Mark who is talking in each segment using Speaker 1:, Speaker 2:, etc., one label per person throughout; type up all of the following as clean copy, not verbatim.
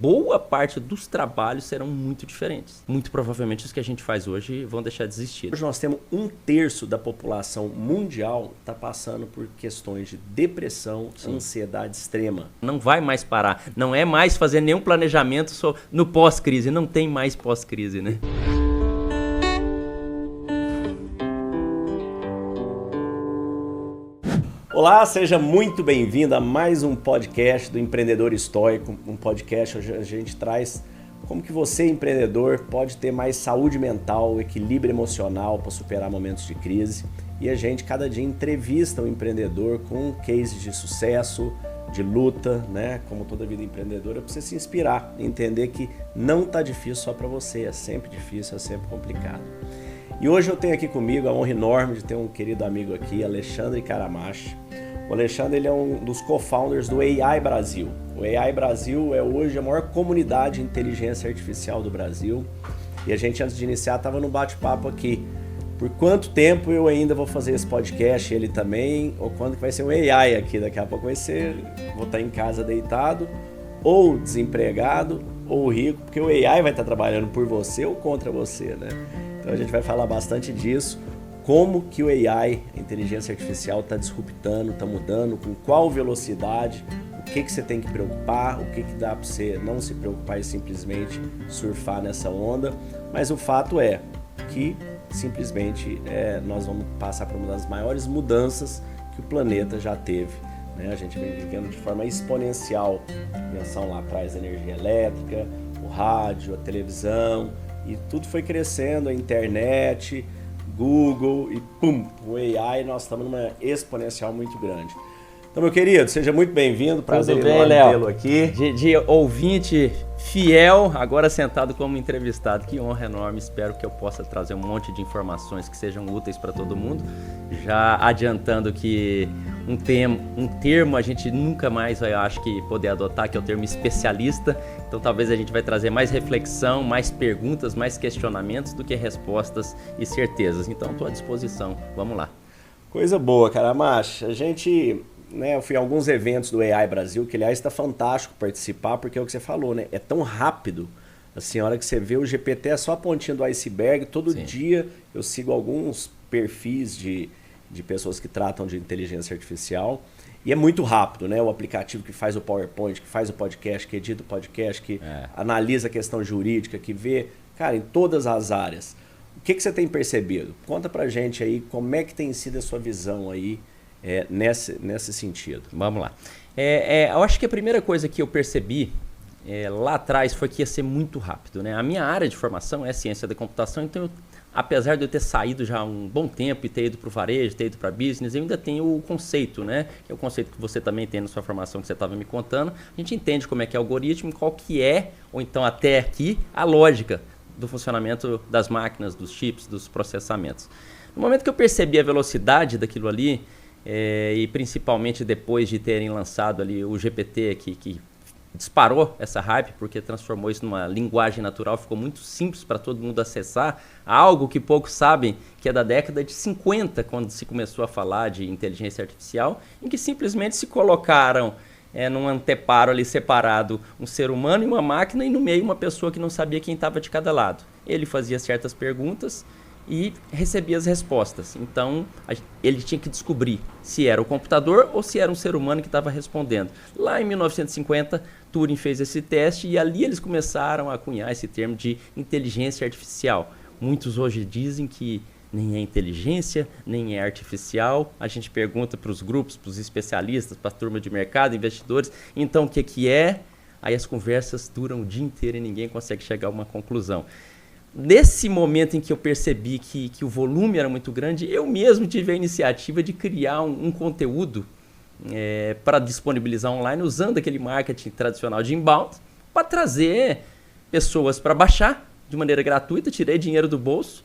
Speaker 1: boa parte dos trabalhos serão muito diferentes. Muito provavelmente os que a gente faz hoje vão deixar de existir.
Speaker 2: Hoje nós temos 1/3 da população mundial está passando por questões de depressão, ansiedade extrema.
Speaker 1: Não vai mais parar. Não é mais fazer nenhum planejamento no pós-crise. Não tem mais pós-crise, né?
Speaker 2: Olá, seja muito bem-vindo a mais um podcast do Empreendedor Estoico, um podcast onde a gente traz como que você, empreendedor, pode ter mais saúde mental, equilíbrio emocional para superar momentos de crise. E a gente, cada dia, entrevista o empreendedor com cases de sucesso, de luta, né? Como toda vida empreendedora, para você se inspirar e entender que não está difícil só para você, é sempre difícil, é sempre complicado. E hoje eu tenho aqui comigo a honra enorme de ter um querido amigo aqui, Alexandre Caramachi. O Alexandre ele é um dos co-founders do AI Brasil. O AI Brasil é hoje a maior comunidade de inteligência artificial do Brasil. E a gente, antes de iniciar, estava no bate-papo aqui. Por quanto tempo eu ainda vou fazer esse podcast, ele também, ou quando que vai ser um AI aqui? Daqui a pouco vai ser, vou estar em casa deitado, ou desempregado, ou rico, porque o AI vai estar trabalhando por você ou contra você, né? Então a gente vai falar bastante disso, como que o AI, a inteligência artificial, está disruptando, está mudando, com qual velocidade, o que você tem que preocupar, o que dá para você não se preocupar e simplesmente surfar nessa onda. Mas o fato é que simplesmente nós vamos passar por uma das maiores mudanças que o planeta já teve. A gente vem vivendo de forma exponencial, pensão lá atrás da energia elétrica, o rádio, a televisão, e tudo foi crescendo, a internet, Google e pum, o AI, nós estamos numa exponencial muito grande. Então, meu querido, seja muito bem-vindo, prazer enorme tê-lo aqui.
Speaker 1: De ouvinte fiel, agora sentado como entrevistado, que honra enorme, espero que eu possa trazer um monte de informações que sejam úteis para todo mundo. Já adiantando que um termo a gente nunca mais vai, acho que, poder adotar, que é o termo especialista. Então talvez a gente vai trazer mais reflexão, mais perguntas, mais questionamentos do que respostas e certezas. Então estou à disposição, vamos lá.
Speaker 2: Coisa boa, Caramachi. A gente, eu fui a alguns eventos do AI Brasil, que aliás está fantástico participar, porque é o que você falou, né? É tão rápido. Assim, a hora que você vê o GPT é só a pontinha do iceberg. Todo dia eu sigo alguns perfis de pessoas que tratam de inteligência artificial. E é muito rápido, né? O aplicativo que faz o PowerPoint, que faz o podcast, que edita o podcast, que analisa a questão jurídica, que vê, cara, em todas as áreas. O que você tem percebido? Conta pra gente aí como é que tem sido a sua visão aí nesse sentido.
Speaker 1: Vamos lá. Eu acho que a primeira coisa que eu percebi lá atrás foi que ia ser muito rápido, né? A minha área de formação é ciência da computação, então apesar de eu ter saído já há um bom tempo e ter ido para o varejo, ter ido para business, eu ainda tenho o conceito, né? Que é o conceito que você também tem na sua formação que você estava me contando. A gente entende como é que é o algoritmo, qual que é, ou então até aqui, a lógica do funcionamento das máquinas, dos chips, dos processamentos. No momento que eu percebi a velocidade daquilo ali, e principalmente depois de terem lançado ali o GPT que disparou essa hype, porque transformou isso numa linguagem natural, ficou muito simples para todo mundo acessar, algo que poucos sabem, que é da década de 50, quando se começou a falar de inteligência artificial, em que simplesmente se colocaram num anteparo ali separado um ser humano e uma máquina, e no meio uma pessoa que não sabia quem estava de cada lado. Ele fazia certas perguntas e recebia as respostas. Então, ele tinha que descobrir se era o computador ou se era um ser humano que estava respondendo. Lá em 1950, Turing fez esse teste e ali eles começaram a cunhar esse termo de inteligência artificial. Muitos hoje dizem que nem é inteligência, nem é artificial. A gente pergunta para os grupos, para os especialistas, para a turma de mercado, investidores, então o que é? Aí as conversas duram o dia inteiro e ninguém consegue chegar a uma conclusão. Nesse momento em que eu percebi que o volume era muito grande, eu mesmo tive a iniciativa de criar um conteúdo para disponibilizar online, usando aquele marketing tradicional de inbound, para trazer pessoas para baixar de maneira gratuita, tirei dinheiro do bolso,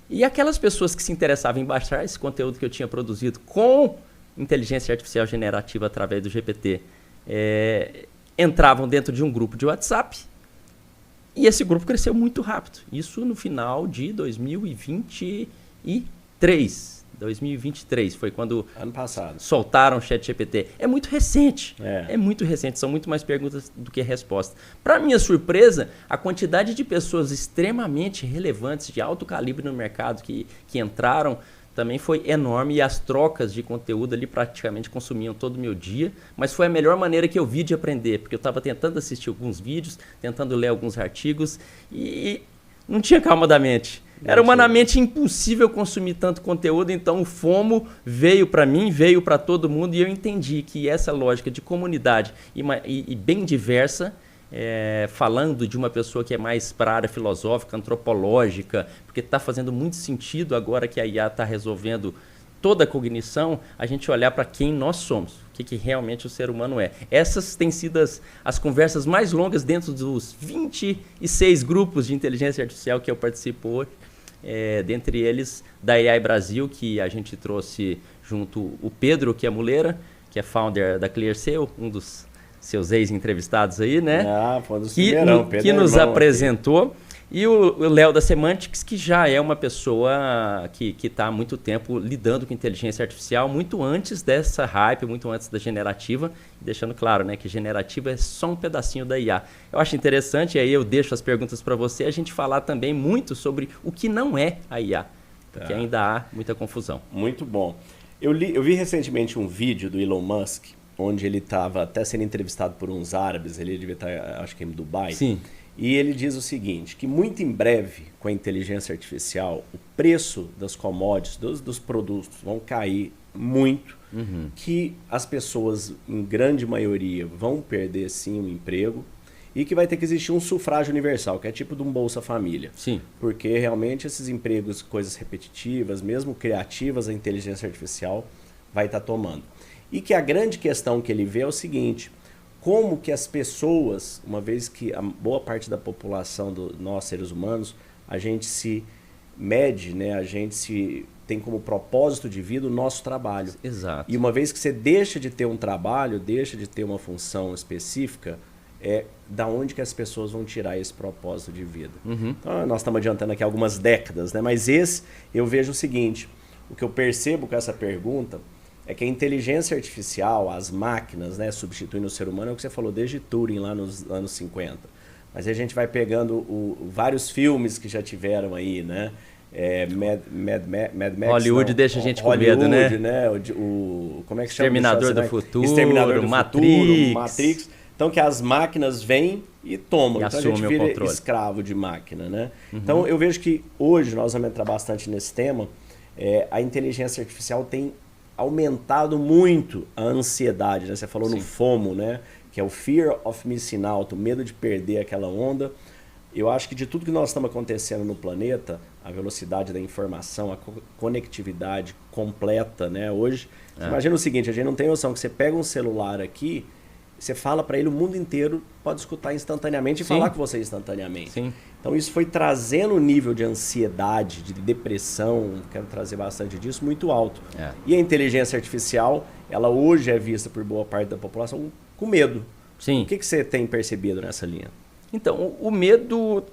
Speaker 1: e aquelas pessoas que se interessavam em baixar esse conteúdo que eu tinha produzido com inteligência artificial generativa através do GPT, entravam dentro de um grupo de WhatsApp. E esse grupo cresceu muito rápido. Isso no final de 2023. 2023 foi quando
Speaker 2: ano passado
Speaker 1: soltaram o ChatGPT. É muito recente. É muito recente. São muito mais perguntas do que respostas. Para minha surpresa, a quantidade de pessoas extremamente relevantes, de alto calibre no mercado que entraram, também foi enorme, e as trocas de conteúdo ali praticamente consumiam todo o meu dia, mas foi a melhor maneira que eu vi de aprender, porque eu estava tentando assistir alguns vídeos, tentando ler alguns artigos e não tinha calma da mente. Era humanamente impossível consumir tanto conteúdo, então o FOMO veio para mim, veio para todo mundo, e eu entendi que essa lógica de comunidade e bem diversa, falando de uma pessoa que é mais para a área filosófica, antropológica, porque está fazendo muito sentido agora que a IA está resolvendo toda a cognição, a gente olhar para quem nós somos, o que realmente o ser humano é. Essas têm sido as conversas mais longas dentro dos 26 grupos de inteligência artificial que eu participo hoje, dentre eles da AI Brasil, que a gente trouxe junto o Pedro, que é muleira, que é founder da ClearSale, um dos seus ex-entrevistados aí, né?
Speaker 2: Foi dos primeirão,
Speaker 1: que nos apresentou. Aqui. E o Léo da Semantics, que já é uma pessoa que está há muito tempo lidando com inteligência artificial, muito antes dessa hype, muito antes da generativa, deixando claro, né, que generativa é só um pedacinho da IA. Eu acho interessante, e aí eu deixo as perguntas para você, a gente falar também muito sobre o que não é a IA, porque ainda há muita confusão.
Speaker 2: Muito bom. Eu vi recentemente um vídeo do Elon Musk, onde ele estava até sendo entrevistado por uns árabes, ele devia estar, acho que em Dubai.
Speaker 1: Sim.
Speaker 2: E ele diz o seguinte, que muito em breve, com a inteligência artificial, o preço das commodities, dos produtos, vão cair muito, que as pessoas, em grande maioria, vão perder sim o emprego, e que vai ter que existir um sufrágio universal, que é tipo de um Bolsa Família.
Speaker 1: Sim.
Speaker 2: Porque realmente esses empregos, coisas repetitivas, mesmo criativas, a inteligência artificial vai estar tomando. E que a grande questão que ele vê é o seguinte: como que as pessoas, uma vez que a boa parte da população, nós seres humanos, a gente se mede, né? A gente se tem como propósito de vida o nosso trabalho.
Speaker 1: Exato.
Speaker 2: E uma vez que você deixa de ter um trabalho, deixa de ter uma função específica, da onde que as pessoas vão tirar esse propósito de vida? Então, nós estamos adiantando aqui algumas décadas, né? Mas eu vejo o seguinte, o que eu percebo com essa pergunta é que a inteligência artificial, as máquinas, né, substituindo o ser humano, é o que você falou desde Turing lá nos anos 50. Mas a gente vai pegando vários filmes que já tiveram aí, né? Mad Max,
Speaker 1: Hollywood deixa a gente com medo, né?
Speaker 2: Como é que chama?
Speaker 1: Exterminador do Futuro,
Speaker 2: Exterminador do
Speaker 1: Matrix.
Speaker 2: Futuro, Matrix. Então que as máquinas vêm e tomam. Então a gente vira escravo de máquina, né? Então eu vejo que hoje, nós vamos entrar bastante nesse tema, a inteligência artificial tem aumentado muito a ansiedade, né? Você falou no FOMO, né? Que é o Fear of Missing Out, o medo de perder aquela onda. Eu acho que de tudo que nós estamos acontecendo no planeta, a velocidade da informação, a conectividade completa, né? Hoje, você imagina o seguinte, a gente não tem noção que você pega um celular aqui, você fala para ele, o mundo inteiro pode escutar instantaneamente e falar com você instantaneamente.
Speaker 1: Sim.
Speaker 2: Então isso foi trazendo o nível de ansiedade, de depressão, quero trazer bastante disso, muito alto. E a inteligência artificial, ela hoje é vista por boa parte da população com medo.
Speaker 1: Sim.
Speaker 2: O que você tem percebido nessa linha?
Speaker 1: Então, o medo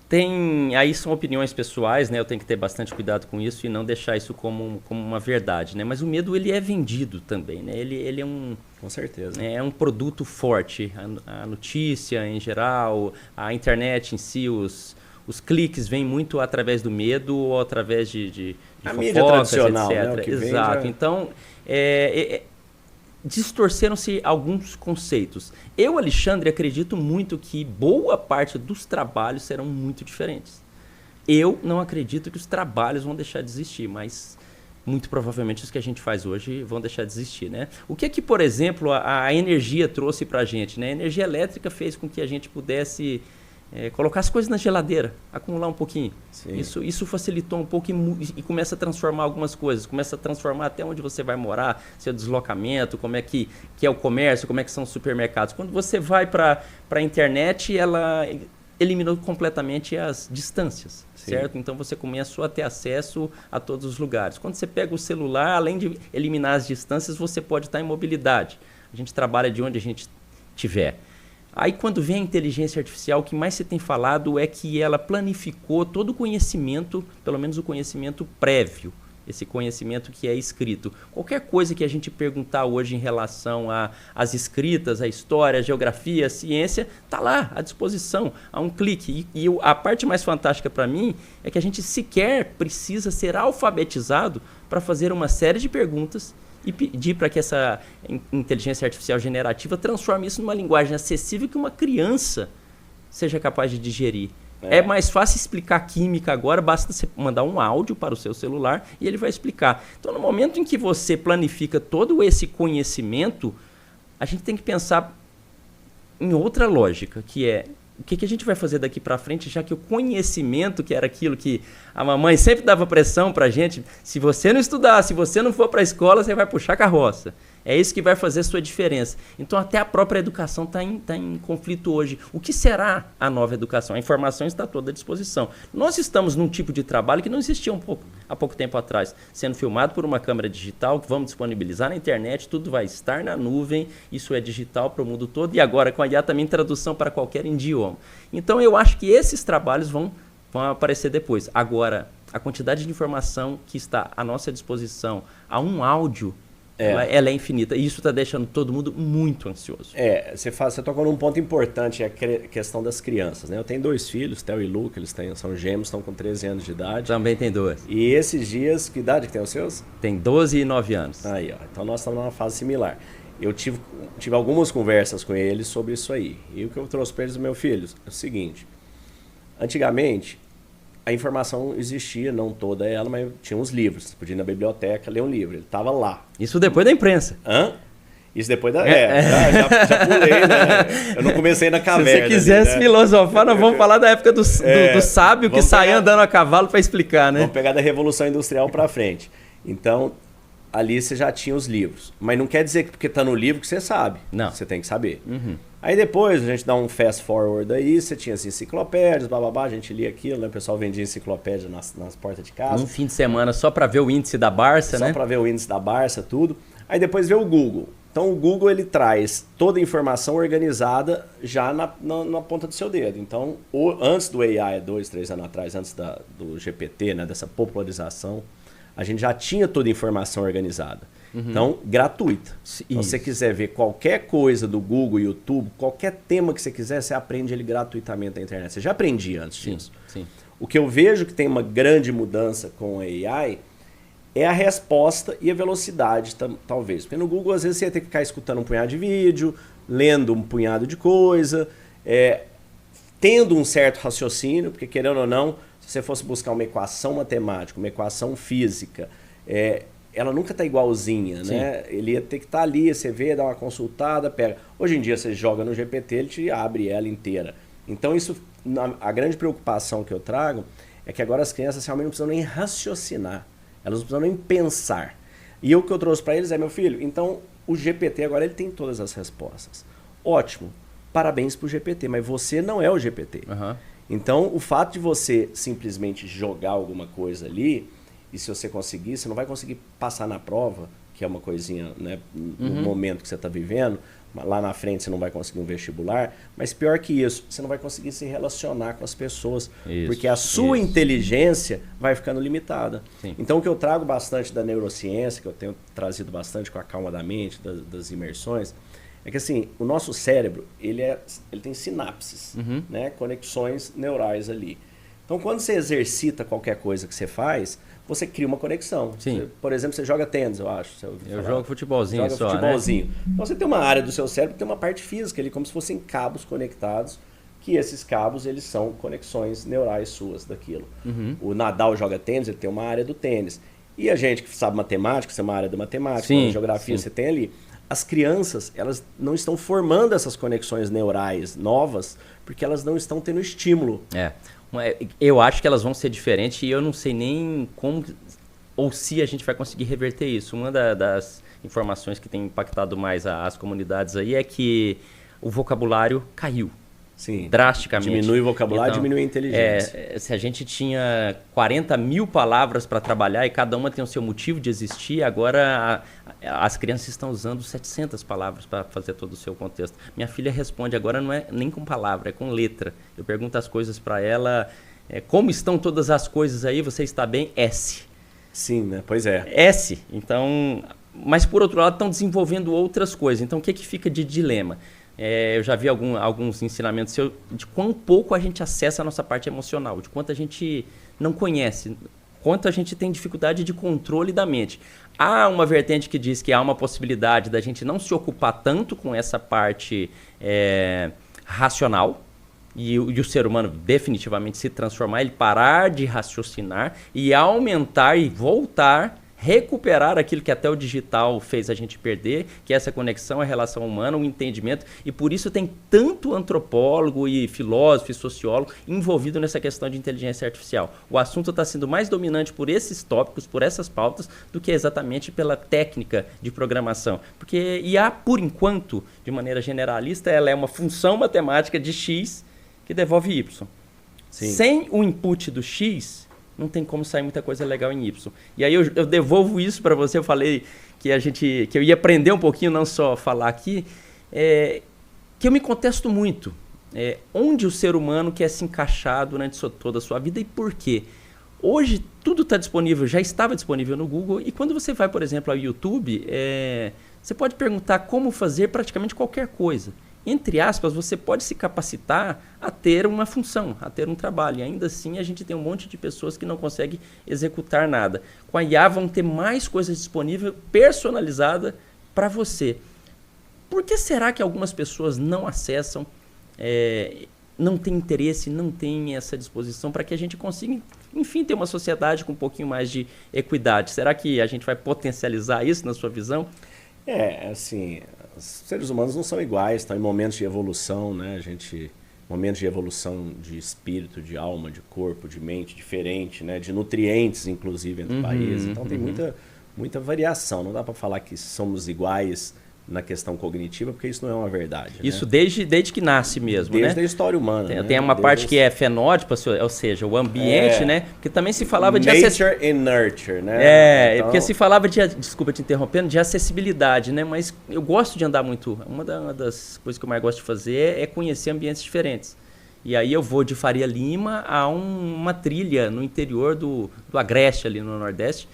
Speaker 1: tem... Aí são opiniões pessoais, né? Eu tenho que ter bastante cuidado com isso e não deixar isso como uma verdade, né? Mas o medo, ele é vendido também, né? Ele é um...
Speaker 2: Com certeza.
Speaker 1: É um produto forte. A notícia, em geral, a internet em si, os cliques vêm muito através do medo ou através de
Speaker 2: a
Speaker 1: fofocas,
Speaker 2: mídia tradicional,
Speaker 1: etc.
Speaker 2: Né? O que
Speaker 1: Exato.
Speaker 2: vem já...
Speaker 1: Então, distorceram-se alguns conceitos. Eu, Alexandre, acredito muito que boa parte dos trabalhos serão muito diferentes. Eu não acredito que os trabalhos vão deixar de existir, mas muito provavelmente os que a gente faz hoje vão deixar de existir, né? O que por exemplo, a energia trouxe para a gente, né? A energia elétrica fez com que a gente pudesse colocar as coisas na geladeira, acumular um pouquinho. Isso facilitou um pouco e começa a transformar algumas coisas, começa a transformar até onde você vai morar, seu deslocamento, como é que é o comércio, como é que são os supermercados. Quando você vai para a internet, ela eliminou completamente as distâncias, certo? Então você começa a ter acesso a todos os lugares. Quando você pega o celular, além de eliminar as distâncias, você pode estar em mobilidade. A gente trabalha de onde a gente estiver. Aí quando vem a inteligência artificial, o que mais se tem falado é que ela planificou todo o conhecimento, pelo menos o conhecimento prévio, esse conhecimento que é escrito. Qualquer coisa que a gente perguntar hoje em relação às escritas, à história, à geografia, à ciência, está lá à disposição, a um clique. E a parte mais fantástica para mim é que a gente sequer precisa ser alfabetizado para fazer uma série de perguntas e pedir para que essa inteligência artificial generativa transforme isso numa linguagem acessível que uma criança seja capaz de digerir. É mais fácil explicar química agora, basta você mandar um áudio para o seu celular e ele vai explicar. Então, no momento em que você planifica todo esse conhecimento, a gente tem que pensar em outra lógica, que é o que a gente vai fazer daqui para frente, já que o conhecimento, que era aquilo que a mamãe sempre dava pressão para a gente, se você não estudar, se você não for para a escola, você vai puxar carroça. É isso que vai fazer a sua diferença. Então, até a própria educação está em conflito hoje. O que será a nova educação? A informação está toda à disposição. Nós estamos num tipo de trabalho que não existia há pouco tempo atrás, sendo filmado por uma câmera digital, que vamos disponibilizar na internet, tudo vai estar na nuvem, isso é digital para o mundo todo, e agora com a IA também tradução para qualquer idioma. Então, eu acho que esses trabalhos vão aparecer depois. Agora, a quantidade de informação que está à nossa disposição, a um áudio, ela é infinita. E isso está deixando todo mundo muito ansioso.
Speaker 2: Você tocou num ponto importante, a questão das crianças. Né? Eu tenho 2 filhos, Theo e Luca, eles são gêmeos, estão com 13 anos de idade.
Speaker 1: Também tem 2.
Speaker 2: E esses dias, que idade que tem os seus?
Speaker 1: Tem 12 e 9 anos.
Speaker 2: Aí, ó. Então nós estamos numa fase similar. Eu tive algumas conversas com eles sobre isso aí. E o que eu trouxe para eles, meus filhos, é o seguinte. Antigamente, a informação existia, não toda ela, mas tinha uns livros. Você podia ir na biblioteca, ler um livro. Ele estava lá.
Speaker 1: Isso depois da imprensa.
Speaker 2: Isso depois da... já pulei, né? Eu não comecei na caverna.
Speaker 1: Se você quisesse filosofar, nós vamos falar da época do sábio que saía andando a cavalo para explicar, né?
Speaker 2: Vamos pegar da Revolução Industrial para frente. Então, ali você já tinha os livros. Mas não quer dizer que porque está no livro que você sabe.
Speaker 1: Não.
Speaker 2: Você tem que saber.
Speaker 1: Uhum.
Speaker 2: Aí depois a gente dá um fast forward aí, você tinha as enciclopédias, bababá, a gente lia aquilo, né? O pessoal vendia enciclopédia nas portas de casa.
Speaker 1: Um fim de semana só para ver o índice da Barça, né?
Speaker 2: Só para ver o índice da Barça, tudo. Aí depois veio o Google. Então o Google ele traz toda a informação organizada já na ponta do seu dedo. Então, antes do AI, 2, 3 anos atrás, antes do GPT, né, dessa popularização, a gente já tinha toda a informação organizada. Uhum. Então, gratuita. Se você quiser ver qualquer coisa do Google, YouTube, qualquer tema que você quiser, você aprende ele gratuitamente na internet. Você já aprendia antes disso.
Speaker 1: Sim.
Speaker 2: O que eu vejo que tem uma grande mudança com a AI é a resposta e a velocidade, talvez. Porque no Google, às vezes, você ia ter que ficar escutando um punhado de vídeo, lendo um punhado de coisa, tendo um certo raciocínio, porque querendo ou não, se você fosse buscar uma equação matemática, uma equação física, ela nunca está igualzinha, né? Ele ia ter que estar ali, você vê, dá uma consultada, pega. Hoje em dia você joga no GPT, ele te abre ela inteira. Então isso, a grande preocupação que eu trago é que agora as crianças realmente não precisam nem raciocinar, elas não precisam nem pensar. E o que eu trouxe para eles meu filho, então o GPT agora ele tem todas as respostas. Ótimo, parabéns para o GPT, mas você não é o GPT.
Speaker 1: Uhum.
Speaker 2: Então o fato de você simplesmente jogar alguma coisa ali, e se você conseguir, você não vai conseguir passar na prova, que é uma coisinha, né, no momento que você está vivendo. Lá na frente você não vai conseguir um vestibular. Mas pior que isso, você não vai conseguir se relacionar com as pessoas. Porque a sua inteligência vai ficando limitada.
Speaker 1: Sim.
Speaker 2: Então o que eu trago bastante da neurociência, que eu tenho trazido bastante com a calma da mente, das imersões, é que assim, o nosso cérebro, ele tem sinapses, né, conexões neurais ali. Então quando você exercita qualquer coisa que você faz, você cria uma conexão. Você, por exemplo, você joga tênis, eu acho.
Speaker 1: Eu jogo futebolzinho só,
Speaker 2: futebolzinho.
Speaker 1: Né?
Speaker 2: Então você tem uma área do seu cérebro que tem uma parte física ali, como se fossem cabos conectados, que esses cabos eles são conexões neurais suas daquilo. O Nadal joga tênis, ele tem uma área do tênis. E a gente que sabe matemática, você tem uma área da matemática, geografia, você tem ali. As crianças, elas não estão formando essas conexões neurais novas, porque elas não estão tendo estímulo.
Speaker 1: Eu acho que elas vão ser diferentes e eu não sei nem como ou se a gente vai conseguir reverter isso. Uma das informações que tem impactado mais as comunidades aí é que o vocabulário caiu.
Speaker 2: Sim,
Speaker 1: drasticamente.
Speaker 2: Diminui o vocabulário, então, diminui a inteligência.
Speaker 1: Se a gente tinha 40 mil palavras para trabalhar e cada uma tem o seu motivo de existir, agora as crianças estão usando 700 palavras para fazer todo o seu contexto. Minha filha responde agora não é nem com palavra, é com letra. Eu pergunto as coisas para ela, como estão todas as coisas aí, você está bem? S.
Speaker 2: Sim, né? Pois é.
Speaker 1: S. Então, mas por outro lado estão desenvolvendo outras coisas. Então o que fica de dilema? Eu já vi alguns ensinamentos de quão pouco a gente acessa a nossa parte emocional, de quanto a gente não conhece, quanto a gente tem dificuldade de controle da mente. Há uma vertente que diz que há uma possibilidade da gente não se ocupar tanto com essa parte racional, e o ser humano definitivamente se transformar, ele parar de raciocinar e aumentar e voltar, recuperar aquilo que até o digital fez a gente perder, que é essa conexão, a relação humana, o entendimento. E por isso tem tanto antropólogo e filósofo e sociólogo envolvido nessa questão de inteligência artificial. O assunto está sendo mais dominante por esses tópicos, por essas pautas, do que exatamente pela técnica de programação. Porque IA, por enquanto, de maneira generalista, ela é uma função matemática de X que devolve Y. Sim. Sem o input do X, não tem como sair muita coisa legal em Y. E aí eu devolvo isso para você. Eu falei que eu ia aprender um pouquinho, não só falar aqui, que eu me contesto muito. Onde o ser humano quer se encaixar durante toda a sua vida e por quê? Hoje tudo está disponível, já estava disponível no Google. E quando você vai, por exemplo, ao YouTube, você pode perguntar como fazer praticamente qualquer coisa. Entre aspas, você pode se capacitar a ter uma função, a ter um trabalho. E ainda assim, a gente tem um monte de pessoas que não conseguem executar nada. Com a IA, vão ter mais coisas disponíveis, personalizada para você. Por que será que algumas pessoas não acessam, não têm interesse, não têm essa disposição para que a gente consiga, enfim, ter uma sociedade com um pouquinho mais de equidade? Será que a gente vai potencializar isso na sua visão?
Speaker 2: Assim, os seres humanos não são iguais, estão em momentos de evolução, né? Momentos de evolução de espírito, de alma, de corpo, de mente diferente, né? De nutrientes, inclusive, entre países. Então tem muita variação. Não dá para falar que somos iguais na questão cognitiva, porque isso não é uma verdade.
Speaker 1: Isso,
Speaker 2: né?
Speaker 1: desde que nasce mesmo,
Speaker 2: desde a história humana.
Speaker 1: Tem uma parte que é fenótipo, ou seja, o ambiente, né? Porque também se falava de
Speaker 2: nature and nurture, né?
Speaker 1: Porque se falava desculpa te interrompendo, de acessibilidade, né? Mas eu gosto de andar muito. Uma das coisas que eu mais gosto de fazer é conhecer ambientes diferentes. E aí eu vou de Faria Lima a uma trilha no interior do Agreste, ali no Nordeste.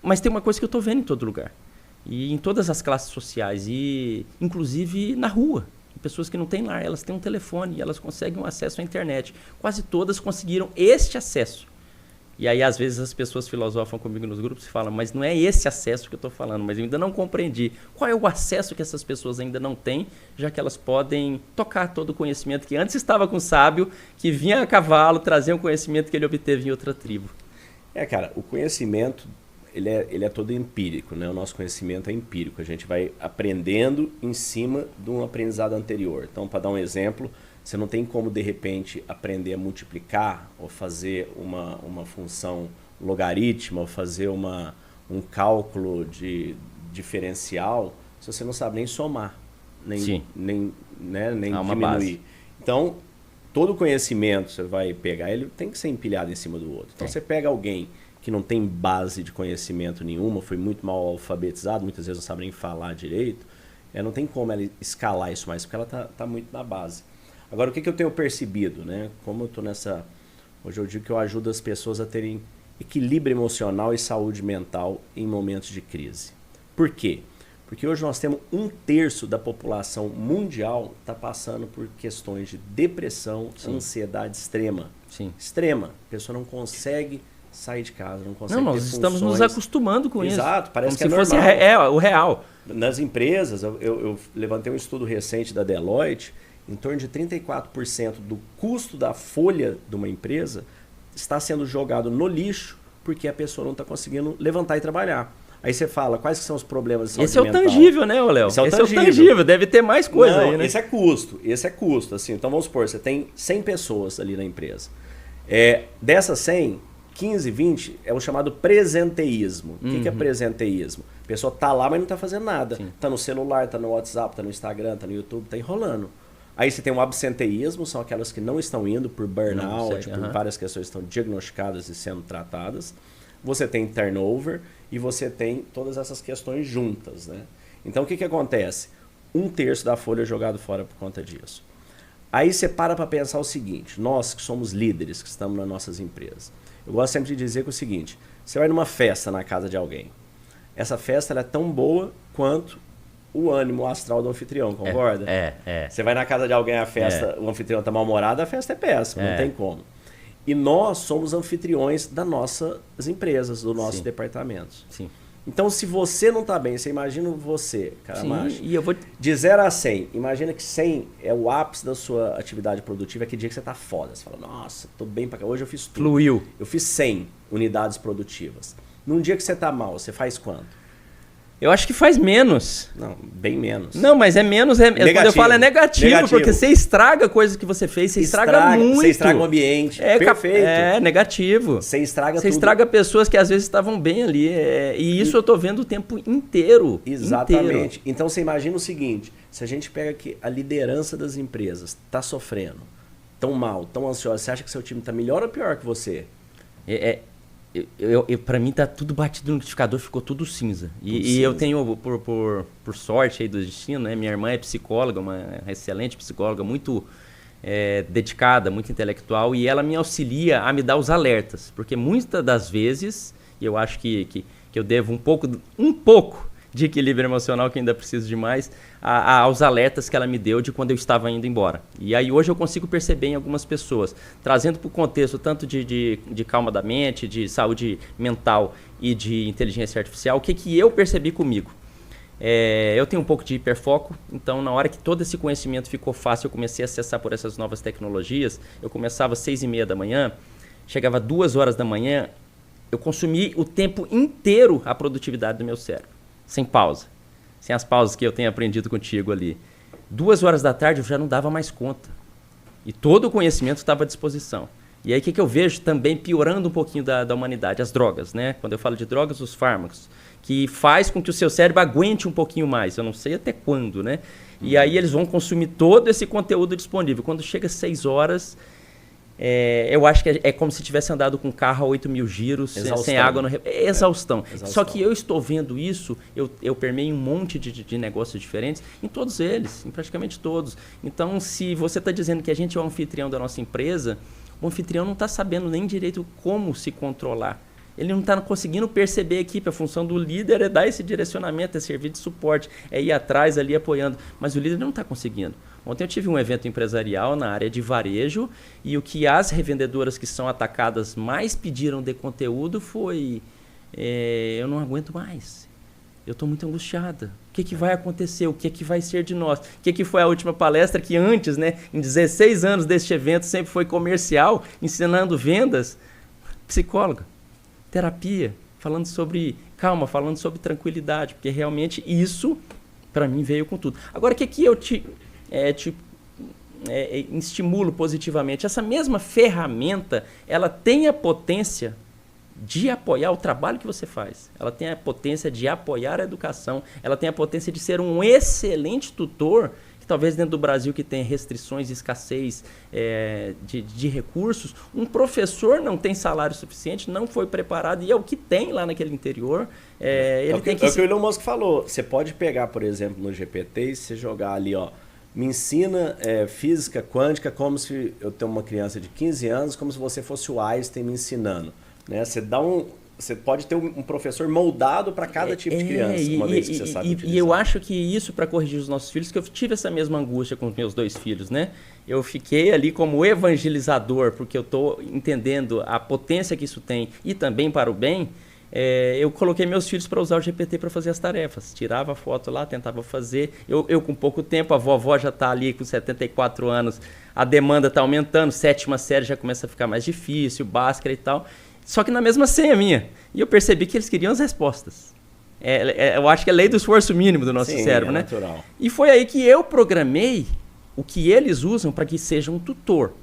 Speaker 1: Mas tem uma coisa que eu estou vendo em todo lugar. E em todas as classes sociais, e inclusive na rua. Pessoas que não têm lar, elas têm um telefone e elas conseguem um acesso à internet. Quase todas conseguiram este acesso. E aí, às vezes, as pessoas filosofam comigo nos grupos e falam, mas não é esse acesso que eu estou falando, mas eu ainda não compreendi. Qual é o acesso que essas pessoas ainda não têm, já que elas podem tocar todo o conhecimento que antes estava com o sábio, que vinha a cavalo, trazer um conhecimento que ele obteve em outra tribo?
Speaker 2: Cara, o conhecimento... Ele é todo empírico, né? O nosso conhecimento é empírico. A gente vai aprendendo em cima de um aprendizado anterior. Então, para dar um exemplo, você não tem como, de repente, aprender a multiplicar ou fazer uma função logarítmica ou fazer um cálculo de diferencial se você não sabe nem somar, nem diminuir.
Speaker 1: Base.
Speaker 2: Então, todo conhecimento você vai pegar, ele tem que ser empilhado em cima do outro. Então, você pega alguém que não tem base de conhecimento nenhuma, foi muito mal alfabetizado, muitas vezes não sabe nem falar direito, não tem como ela escalar isso mais, porque ela tá muito na base. Agora, o que eu tenho percebido, né? Como eu estou hoje eu digo que eu ajudo as pessoas a terem equilíbrio emocional e saúde mental em momentos de crise. Por quê? Porque hoje nós temos 1/3 da população mundial está passando por questões de depressão, ansiedade extrema.
Speaker 1: Sim.
Speaker 2: Extrema. A pessoa não consegue sair de casa, não consegue ter
Speaker 1: nós estamos nos acostumando com isso.
Speaker 2: Exato, parece
Speaker 1: como
Speaker 2: que é
Speaker 1: se
Speaker 2: normal.
Speaker 1: fosse o real.
Speaker 2: Nas empresas, eu levantei um estudo recente da Deloitte, em torno de 34% do custo da folha de uma empresa está sendo jogado no lixo porque a pessoa não está conseguindo levantar e trabalhar. Aí você fala, quais que são os problemas de saúde
Speaker 1: mental? Esse é o tangível, né, Léo? Esse é o tangível, deve ter mais coisa aí, né?
Speaker 2: Esse é custo. Assim, então vamos supor, você tem 100 pessoas ali na empresa. Dessas 100... 15, 20 é o chamado presenteísmo. O que é presenteísmo? A pessoa tá lá, mas não tá fazendo nada. Sim. Tá no celular, tá no WhatsApp, tá no Instagram, tá no YouTube, tá enrolando. Aí você tem o absenteísmo, são aquelas que não estão indo por burnout, por várias questões que estão diagnosticadas e sendo tratadas. Você tem turnover e você tem todas essas questões juntas, né? Então o que acontece? 1/3 da folha é jogado fora por conta disso. Aí você para pensar o seguinte, nós que somos líderes, que estamos nas nossas empresas, eu gosto sempre de dizer que é o seguinte, Você vai numa festa na casa de alguém. Essa festa ela é tão boa quanto o ânimo astral do anfitrião, concorda? Você vai na casa de alguém, a festa, o anfitrião tá mal-humorado, a festa é péssima, não tem como. E nós somos anfitriões das nossas empresas, dos nossos departamentos.
Speaker 1: Sim.
Speaker 2: Então, se você não tá bem, você imagina você, cara macho,
Speaker 1: e eu vou...
Speaker 2: de 0 a 100, imagina que 100 é o ápice da sua atividade produtiva, é que dia que você tá foda. Você fala, nossa, tô bem pra cá, hoje eu fiz tudo.
Speaker 1: Fluiu.
Speaker 2: Eu fiz 100 unidades produtivas. Num dia que você tá mal, você faz quanto?
Speaker 1: Eu acho que faz menos.
Speaker 2: Não, bem menos.
Speaker 1: Não, mas é menos. Quando eu falo é negativo, porque você estraga coisas que você fez, você estraga muito.
Speaker 2: Você estraga o ambiente. Perfeito.
Speaker 1: É negativo.
Speaker 2: Você estraga tudo.
Speaker 1: Você estraga pessoas que às vezes estavam bem ali. E isso eu tô vendo o tempo inteiro.
Speaker 2: Exatamente.
Speaker 1: Inteiro.
Speaker 2: Então você imagina o seguinte: se a gente pega que a liderança das empresas está sofrendo, tão mal, tão ansiosa, você acha que seu time está melhor ou pior que você?
Speaker 1: Pra mim tá tudo batido no liquidificador, ficou tudo cinza. E eu tenho, por sorte aí do destino, né? Minha irmã é psicóloga, uma excelente psicóloga, muito dedicada, muito intelectual, e ela me auxilia a me dar os alertas. Porque muitas das vezes, e eu acho que eu devo um pouco de equilíbrio emocional, que ainda preciso de mais, aos alertas que ela me deu de quando eu estava indo embora. E aí hoje eu consigo perceber em algumas pessoas, trazendo para o contexto tanto de calma da mente, de saúde mental e de inteligência artificial, o que eu percebi comigo. Eu tenho um pouco de hiperfoco, então na hora que todo esse conhecimento ficou fácil, eu comecei a acessar por essas novas tecnologias, eu começava às 6:30 da manhã, chegava 2 horas da manhã, eu consumi o tempo inteiro a produtividade do meu cérebro. Sem pausa. Sem as pausas que eu tenho aprendido contigo ali. 2 horas da tarde eu já não dava mais conta. E todo o conhecimento estava à disposição. E aí o que eu vejo também piorando um pouquinho da humanidade? As drogas, né? Quando eu falo de drogas, os fármacos. Que faz com que o seu cérebro aguente um pouquinho mais. Eu não sei até quando, né? E aí eles vão consumir todo esse conteúdo disponível. Quando chega às 6 horas... eu acho que é como se tivesse andado com um carro a 8.000 giros, sem água no... Exaustão. Só que eu estou vendo isso, eu permeio um monte de negócios diferentes, em todos eles, em praticamente todos. Então, se você está dizendo que a gente é o anfitrião da nossa empresa, o anfitrião não está sabendo nem direito como se controlar. Ele não está conseguindo perceber a equipe. A função do líder é dar esse direcionamento, é servir de suporte, é ir atrás ali apoiando. Mas o líder não está conseguindo. Ontem eu tive um evento empresarial na área de varejo e o que as revendedoras que são atacadas mais pediram de conteúdo foi eu não aguento mais, eu estou muito angustiada, o que vai acontecer, o que vai ser de nós, o que foi a última palestra que antes, né, em 16 anos deste evento sempre foi comercial, ensinando vendas, psicóloga, terapia, falando sobre calma, falando sobre tranquilidade, porque realmente isso para mim veio com tudo. Agora o que eu te estimulo positivamente? Essa mesma ferramenta, ela tem a potência de apoiar o trabalho que você faz. Ela tem a potência de apoiar a educação. Ela tem a potência de ser um excelente tutor, que talvez dentro do Brasil que tem restrições, escassez de recursos, um professor não tem salário suficiente, não foi preparado, e é o que tem lá naquele interior. É o que
Speaker 2: o Elon Musk falou. Você pode pegar, por exemplo, no GPT e você jogar ali, me ensina física quântica como se eu tenho uma criança de 15 anos, como se você fosse o Einstein me ensinando. Né? Você pode ter um professor moldado para cada tipo de criança, uma vez que você sabe utilizar.
Speaker 1: E eu acho que isso, para corrigir os nossos filhos, que eu tive essa mesma angústia com os meus 2 filhos, né? Eu fiquei ali como evangelizador, porque eu estou entendendo a potência que isso tem e também para o bem. Eu coloquei meus filhos para usar o GPT para fazer as tarefas. Tirava a foto lá, tentava fazer. Eu com pouco tempo, a vovó já está ali com 74 anos, a demanda está aumentando, 7ª série já começa a ficar mais difícil, Bhaskara e tal. Só que na mesma senha minha. E eu percebi que eles queriam as respostas. Eu acho que é a lei do esforço mínimo do nosso cérebro, né?
Speaker 2: Natural.
Speaker 1: E foi aí que eu programei o que eles usam para que seja um tutor.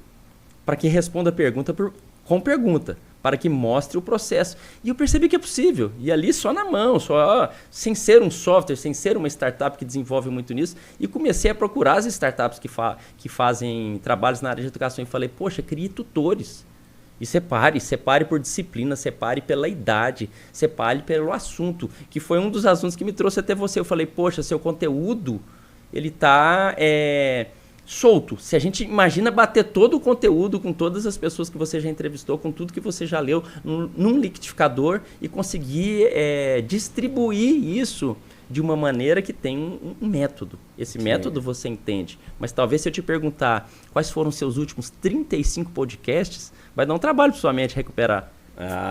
Speaker 1: Para que responda a pergunta com pergunta. Para que mostre o processo. E eu percebi que é possível. E ali só na mão, sem ser um software, sem ser uma startup que desenvolve muito nisso. E comecei a procurar as startups que fazem trabalhos na área de educação. E falei, poxa, crie tutores. E separe por disciplina, separe pela idade, separe pelo assunto. Que foi um dos assuntos que me trouxe até você. Eu falei, poxa, seu conteúdo, ele está solto. Se a gente imagina bater todo o conteúdo com todas as pessoas que você já entrevistou, com tudo que você já leu, num liquidificador e conseguir distribuir isso de uma maneira que tem um método. Esse método você entende. Mas talvez se eu te perguntar quais foram os seus últimos 35 podcasts, vai dar um trabalho para sua mente recuperar.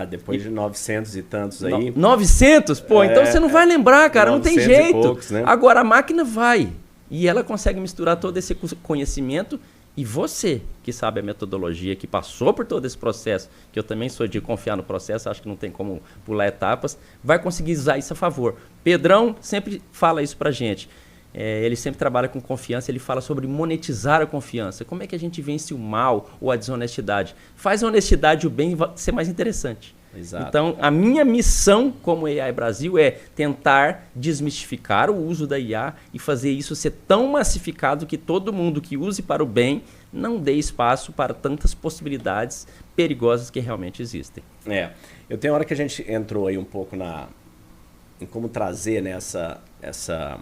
Speaker 2: Depois de 900 e tantos aí.
Speaker 1: 900? Pô, então você não vai lembrar, cara, não tem jeito.
Speaker 2: Poucos, né?
Speaker 1: Agora a máquina vai. E ela consegue misturar todo esse conhecimento e você, que sabe a metodologia, que passou por todo esse processo, que eu também sou de confiar no processo, acho que não tem como pular etapas, vai conseguir usar isso a favor. Pedrão sempre fala isso pra gente. Ele sempre trabalha com confiança, ele fala sobre monetizar a confiança. Como é que a gente vence o mal ou a desonestidade? Faz a honestidade e o bem ser mais interessante.
Speaker 2: Exato.
Speaker 1: Então, a minha missão como AI Brasil é tentar desmistificar o uso da IA e fazer isso ser tão massificado que todo mundo que use para o bem não dê espaço para tantas possibilidades perigosas que realmente existem.
Speaker 2: Eu tenho hora que a gente entrou aí um pouco em como trazer, né, essa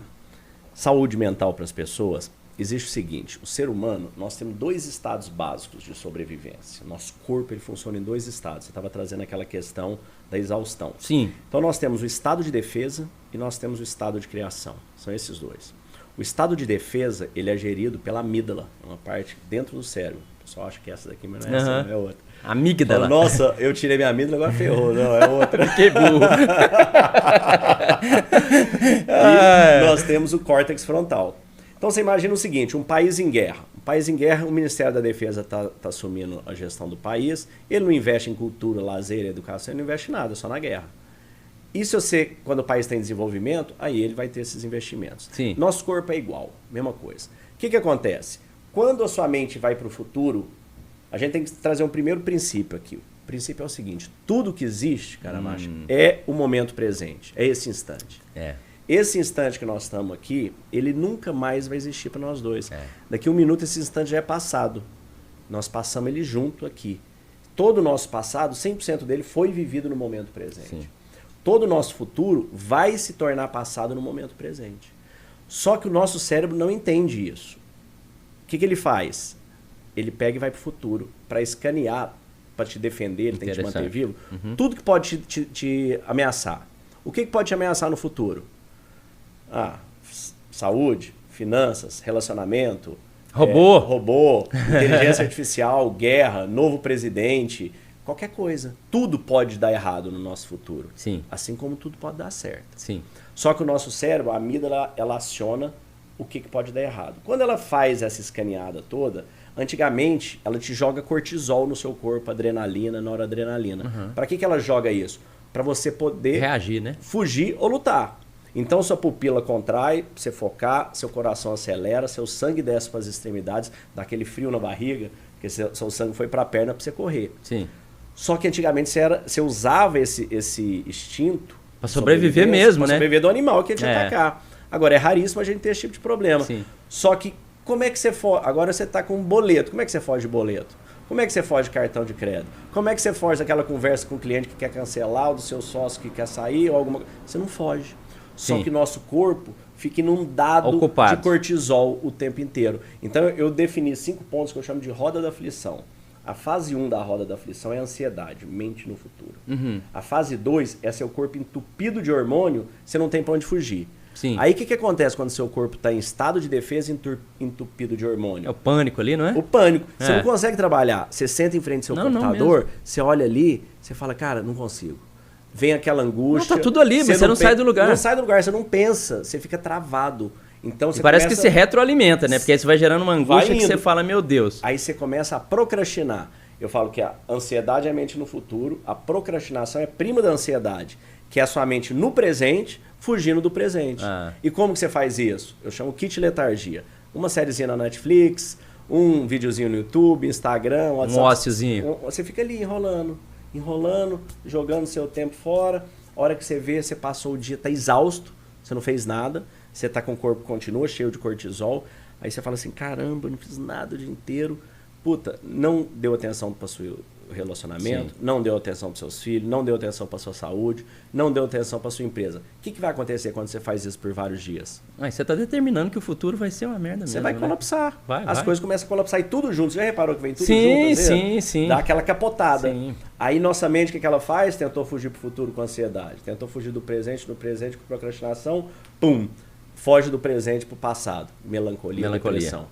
Speaker 2: saúde mental para as pessoas. Existe o seguinte, o ser humano, nós temos 2 estados básicos de sobrevivência. Nosso corpo ele funciona em 2 estados. Você estava trazendo aquela questão da exaustão.
Speaker 1: Sim.
Speaker 2: Então nós temos o estado de defesa e nós temos o estado de criação. São esses 2. O estado de defesa ele é gerido pela amígdala, uma parte dentro do cérebro. O pessoal acha que essa daqui, mas não é essa, não é outra.
Speaker 1: Amígdala.
Speaker 2: Fala, nossa, eu tirei minha amígdala, agora ferrou. Não, é outra.
Speaker 1: Que burro.
Speaker 2: E nós temos o córtex frontal. Então você imagina o seguinte, um país em guerra. Um país em guerra, o Ministério da Defesa está assumindo a gestão do país, ele não investe em cultura, lazer, educação, ele não investe em nada, só na guerra. E se você, quando o país tem desenvolvimento, aí ele vai ter esses investimentos.
Speaker 1: Sim.
Speaker 2: Nosso corpo é igual, mesma coisa. O que acontece? Quando a sua mente vai para o futuro, a gente tem que trazer um primeiro princípio aqui. O princípio é o seguinte, tudo que existe, Caramacha, é o momento presente, é esse instante. Esse instante que nós estamos aqui, ele nunca mais vai existir para nós dois. Daqui a um minuto esse instante já é passado. Nós passamos ele junto aqui. Todo o nosso passado, 100% dele foi vivido no momento presente. Sim. Todo o nosso futuro vai se tornar passado no momento presente. Só que o nosso cérebro não entende isso. O que ele faz? Ele pega e vai para o futuro para escanear, para te defender, ele tem que te manter vivo. Tudo que pode te ameaçar. O que pode te ameaçar no futuro? Saúde, finanças, relacionamento, robô, inteligência artificial, guerra, novo presidente, qualquer coisa. Tudo pode dar errado no nosso futuro.
Speaker 1: Sim.
Speaker 2: Assim como tudo pode dar certo.
Speaker 1: Sim.
Speaker 2: Só que o nosso cérebro, a amígdala, ela aciona o que pode dar errado. Quando ela faz essa escaneada toda, antigamente ela te joga cortisol no seu corpo, adrenalina, noradrenalina. Para que ela joga isso? Para você poder
Speaker 1: reagir, né?
Speaker 2: Fugir ou lutar. Então sua pupila contrai, você focar, seu coração acelera, seu sangue desce para as extremidades, dá aquele frio na barriga, porque seu sangue foi para a perna para você correr.
Speaker 1: Sim.
Speaker 2: Só que antigamente você usava esse instinto
Speaker 1: para sobreviver mesmo, né?
Speaker 2: Para sobreviver do animal que ia te atacar. Agora é raríssimo a gente ter esse tipo de problema.
Speaker 1: Sim.
Speaker 2: Só que como é que você foge? Agora você está com um boleto. Como é que você foge de boleto? Como é que você foge de cartão de crédito? Como é que você foge daquela conversa com o cliente que quer cancelar, ou do seu sócio que quer sair, ou alguma coisa? Você não foge. Só que nosso corpo fica inundado de cortisol o tempo inteiro. Então eu defini 5 pontos que eu chamo de roda da aflição. A fase 1 da roda da aflição é a ansiedade, mente no futuro. A fase 2 é seu corpo entupido de hormônio, você não tem para onde fugir.
Speaker 1: Sim.
Speaker 2: Aí o que acontece quando seu corpo está em estado de defesa entupido de hormônio?
Speaker 1: É o pânico ali, não é?
Speaker 2: O pânico. Você não consegue trabalhar. Você senta em frente ao seu computador, você olha ali, você fala, cara, não consigo. Vem aquela angústia.
Speaker 1: Não, tá tudo ali, mas você não sai do lugar.
Speaker 2: Não sai do lugar, você não pensa, você fica travado. Então você
Speaker 1: parece que se retroalimenta, né? Porque aí você vai gerando uma angústia que você fala, meu Deus.
Speaker 2: Aí você começa a procrastinar. Eu falo que a ansiedade é a mente no futuro, a procrastinação é prima da ansiedade, que é a sua mente no presente, fugindo do presente. E como que você faz isso? Eu chamo kit letargia. Uma sériezinha na Netflix, um videozinho no YouTube, Instagram, WhatsApp.
Speaker 1: Um óciozinho.
Speaker 2: Você fica ali enrolando, jogando seu tempo fora. A hora que você vê, você passou o dia, tá exausto, você não fez nada, você tá com o corpo continua cheio de cortisol. Aí você fala assim, caramba, eu não fiz nada o dia inteiro. Puta, não deu atenção para sua relacionamento,
Speaker 1: Sim.
Speaker 2: não deu atenção para seus filhos, não deu atenção para sua saúde, não deu atenção para sua empresa. O que vai acontecer quando você faz isso por vários dias?
Speaker 1: Você está determinando que o futuro vai ser uma merda mesmo.
Speaker 2: Você vai colapsar. As coisas começam a colapsar e tudo junto. Você já reparou que vem tudo junto?
Speaker 1: Sim.
Speaker 2: Dá aquela capotada.
Speaker 1: Sim.
Speaker 2: Aí nossa mente, o que ela faz? Tentou fugir pro futuro com ansiedade. Tentou fugir do presente com procrastinação. Pum! Foge do presente pro passado. Melancolia. Depressão.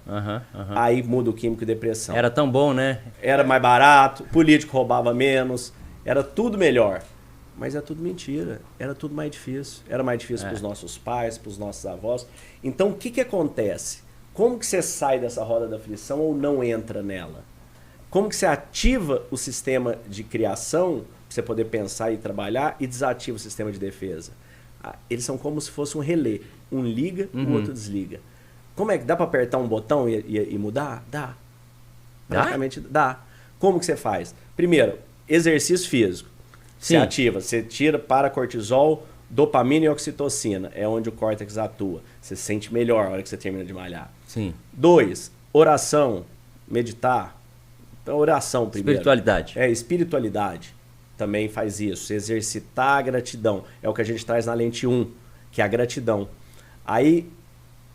Speaker 2: Aí muda o químico e depressão.
Speaker 1: Era tão bom, né?
Speaker 2: Era mais barato, político roubava menos, era tudo melhor. Mas é tudo mentira. Era tudo mais difícil. Era mais difícil para os nossos pais, para os nossos avós. Então o que acontece? Como que você sai dessa roda da aflição ou não entra nela? Como que você ativa o sistema de criação, para você poder pensar e trabalhar, e desativa o sistema de defesa? Eles são como se fosse um relé. Um liga, o outro desliga. Como é que dá para apertar um botão e mudar? Dá. Praticamente dá. Como que você faz? Primeiro, exercício físico. Você ativa, você tira paracortisol, dopamina e oxitocina. É onde o córtex atua. Você se sente melhor na hora que você termina de malhar.
Speaker 1: Sim.
Speaker 2: 2, oração, meditar. Então, oração primeiro.
Speaker 1: Espiritualidade.
Speaker 2: Espiritualidade. Também faz isso. Exercitar a gratidão. É o que a gente traz na lente 1, que é a gratidão. Aí,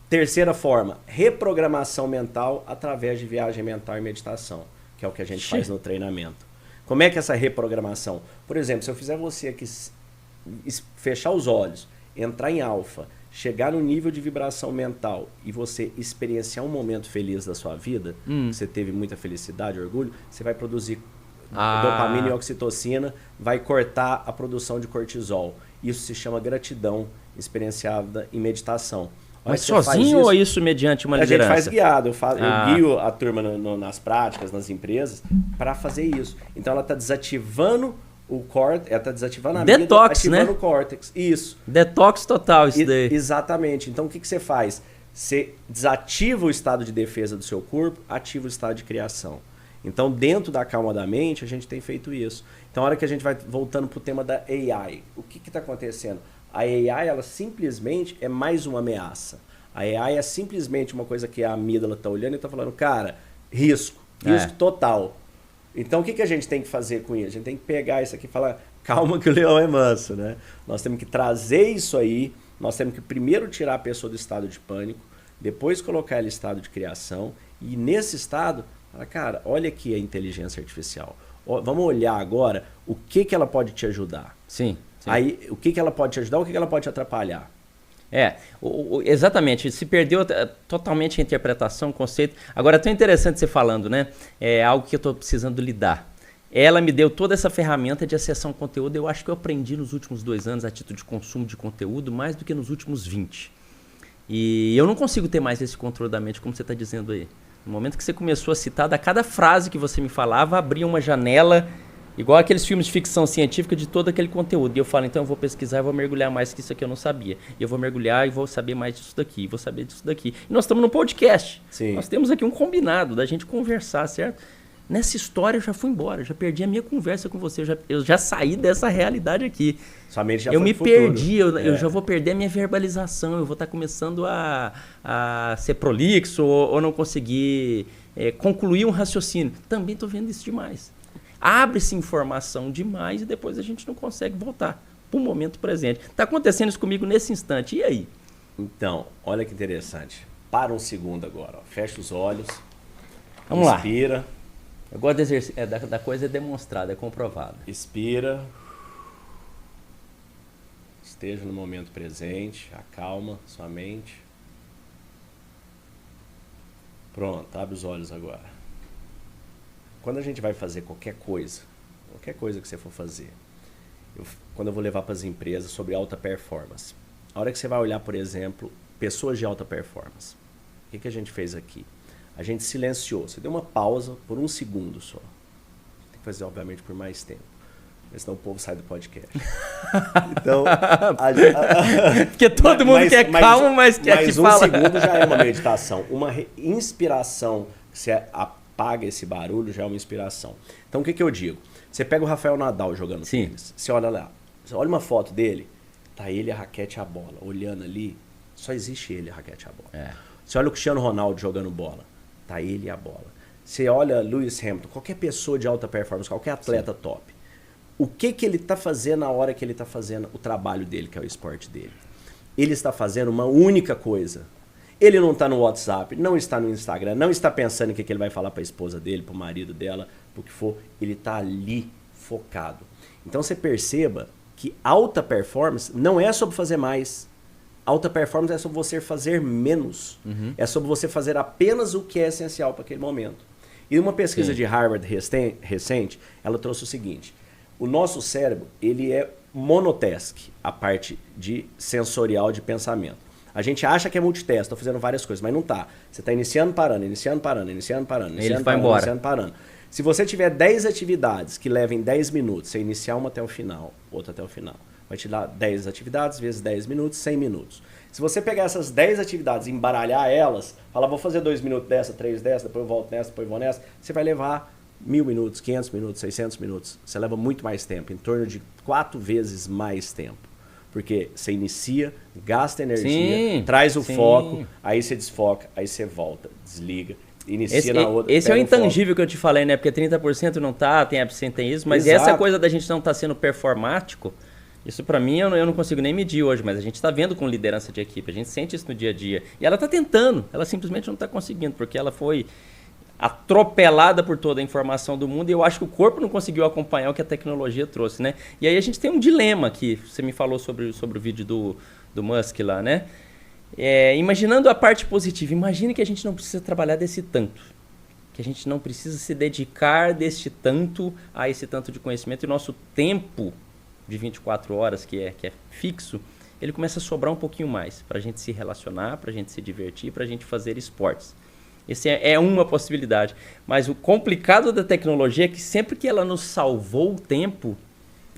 Speaker 2: terceira forma, reprogramação mental através de viagem mental e meditação, que é o que a gente faz no treinamento. Como é que é essa reprogramação? Por exemplo, se eu fizer você aqui fechar os olhos, entrar em alfa, chegar no nível de vibração mental e você experienciar um momento feliz da sua vida, você teve muita felicidade, orgulho, você vai produzir dopamina e oxitocina, vai cortar a produção de cortisol. Isso se chama gratidão experienciada em meditação.
Speaker 1: Mas sozinho ou isso mediante uma liderança?
Speaker 2: A gente faz guiado. Eu guio a turma nas práticas, nas empresas, para fazer isso. Então ela está desativando o córtex, ela está desativando a amígdala, ativando o córtex. Isso.
Speaker 1: Detox total isso daí.
Speaker 2: Exatamente. Então o que você faz? Você desativa o estado de defesa do seu corpo, ativa o estado de criação. Então, dentro da calma da mente, a gente tem feito isso. Então, a hora que a gente vai voltando para o tema da AI, o que está acontecendo? A AI, ela simplesmente é mais uma ameaça. A AI é simplesmente uma coisa que a amígdala está olhando e está falando, cara, risco total. Então, o que a gente tem que fazer com isso? A gente tem que pegar isso aqui e falar, calma que o leão é manso, né? Nós temos que trazer isso aí, nós temos que primeiro tirar a pessoa do estado de pânico, depois colocar ela em estado de criação, e nesse estado, cara, olha aqui a inteligência artificial. Vamos olhar agora o que ela pode te ajudar.
Speaker 1: Sim.
Speaker 2: Aí, o que ela pode te ajudar, o que ela pode te atrapalhar.
Speaker 1: Exatamente. Se perdeu totalmente a interpretação, o conceito. Agora, é tão interessante você falando, né? É algo que eu estou precisando lidar. Ela me deu toda essa ferramenta de acessar um conteúdo. Eu acho que eu aprendi nos últimos 2 anos a título de consumo de conteúdo mais do que nos últimos 20. E eu não consigo ter mais esse controle da mente, como você está dizendo aí. No momento que você começou a citar, a cada frase que você me falava, abria uma janela, igual aqueles filmes de ficção científica, de todo aquele conteúdo. E eu falo, então eu vou pesquisar e vou mergulhar mais que isso aqui eu não sabia. E eu vou mergulhar e vou saber mais disso daqui, e vou saber disso daqui. E nós estamos num podcast.
Speaker 2: Sim.
Speaker 1: Nós temos aqui um combinado da gente conversar, certo? Nessa história eu já fui embora, já perdi a minha conversa com você, eu já saí dessa realidade aqui.
Speaker 2: Sua mente já
Speaker 1: eu
Speaker 2: foi
Speaker 1: me
Speaker 2: pro futuro.
Speaker 1: perdi, eu já vou perder a minha verbalização, eu vou estar começando a ser prolixo ou não conseguir concluir um raciocínio. Também estou vendo isso demais. Abre-se informação demais e depois a gente não consegue voltar para o momento presente. Está acontecendo isso comigo nesse instante, e aí?
Speaker 2: Então, olha que interessante. Para um segundo agora, ó. Fecha os olhos.
Speaker 1: Vamos lá.
Speaker 2: Inspira.
Speaker 1: Eu gosto de exercício, da coisa demonstrada, é comprovada.
Speaker 2: Expira. Esteja no momento presente, acalma sua mente. Pronto, abre os olhos agora. Quando a gente vai fazer qualquer coisa que você for fazer, quando eu vou levar para as empresas sobre alta performance, a hora que você vai olhar, por exemplo, pessoas de alta performance, o que a gente fez aqui? A gente silenciou, você deu uma pausa por 1 segundo só. Tem que fazer, obviamente, por mais tempo. Porque senão o povo sai do podcast. Então,
Speaker 1: porque todo mundo quer calmo, mas quer que fala.
Speaker 2: Mas 1 segundo já é uma meditação. Uma inspiração, que você apaga esse barulho, já é uma inspiração. Então, o que eu digo? Você pega o Rafael Nadal jogando tênis. Você olha lá, você olha uma foto dele, tá ele, a raquete e a bola. Olhando ali, só existe ele, a raquete e a bola. Você olha o Cristiano Ronaldo jogando bola. Tá ele e a bola. Você olha Lewis Hamilton, qualquer pessoa de alta performance, qualquer atleta top. O que ele está fazendo na hora que ele está fazendo o trabalho dele, que é o esporte dele? Ele está fazendo uma única coisa. Ele não está no WhatsApp, não está no Instagram, não está pensando em que ele vai falar para a esposa dele, para o marido dela, para o que for. Ele está ali focado. Então você perceba que alta performance não é sobre fazer mais. Alta performance é sobre você fazer menos. É sobre você fazer apenas o que é essencial para aquele momento. E uma pesquisa de Harvard recente, ela trouxe o seguinte. O nosso cérebro, ele é monotask, a parte de sensorial de pensamento. A gente acha que é multitask, estou fazendo várias coisas, mas não tá. Você está iniciando, parando, iniciando, parando, iniciando, parando, iniciando,
Speaker 1: vai embora.
Speaker 2: Iniciando, parando. Se você tiver 10 atividades que levem 10 minutos, você iniciar uma até o final, outra até o final, vai te dar 10 atividades vezes 10 minutos, 100 minutos. Se você pegar essas 10 atividades e embaralhar elas, falar, vou fazer 2 minutos dessa, 3 dessa, depois eu volto nessa, depois eu vou nessa, você vai levar 1000 minutos, 500 minutos, 600 minutos. Você leva muito mais tempo, em torno de 4 vezes mais tempo. Porque você inicia, gasta energia, traz o foco, aí você desfoca, aí você volta, desliga, inicia na outra.
Speaker 1: Esse é o intangível que eu te falei, né? Porque 30% não tá, tem absenteísmo, mas essa coisa da gente não estar sendo performático, isso pra mim eu não consigo nem medir hoje, mas a gente tá vendo com liderança de equipe, a gente sente isso no dia a dia. E ela tá tentando, ela simplesmente não tá conseguindo, porque ela foi atropelada por toda a informação do mundo e eu acho que o corpo não conseguiu acompanhar o que a tecnologia trouxe, né? E aí a gente tem um dilema que você me falou sobre o vídeo do Musk lá, né? Imaginando a parte positiva, imagine que a gente não precisa trabalhar desse tanto, que a gente não precisa se dedicar deste tanto a esse tanto de conhecimento e nosso tempo de 24 horas, que é fixo, ele começa a sobrar um pouquinho mais para a gente se relacionar, para a gente se divertir, para a gente fazer esportes. Essa é uma possibilidade. Mas o complicado da tecnologia é que sempre que ela nos salvou o tempo...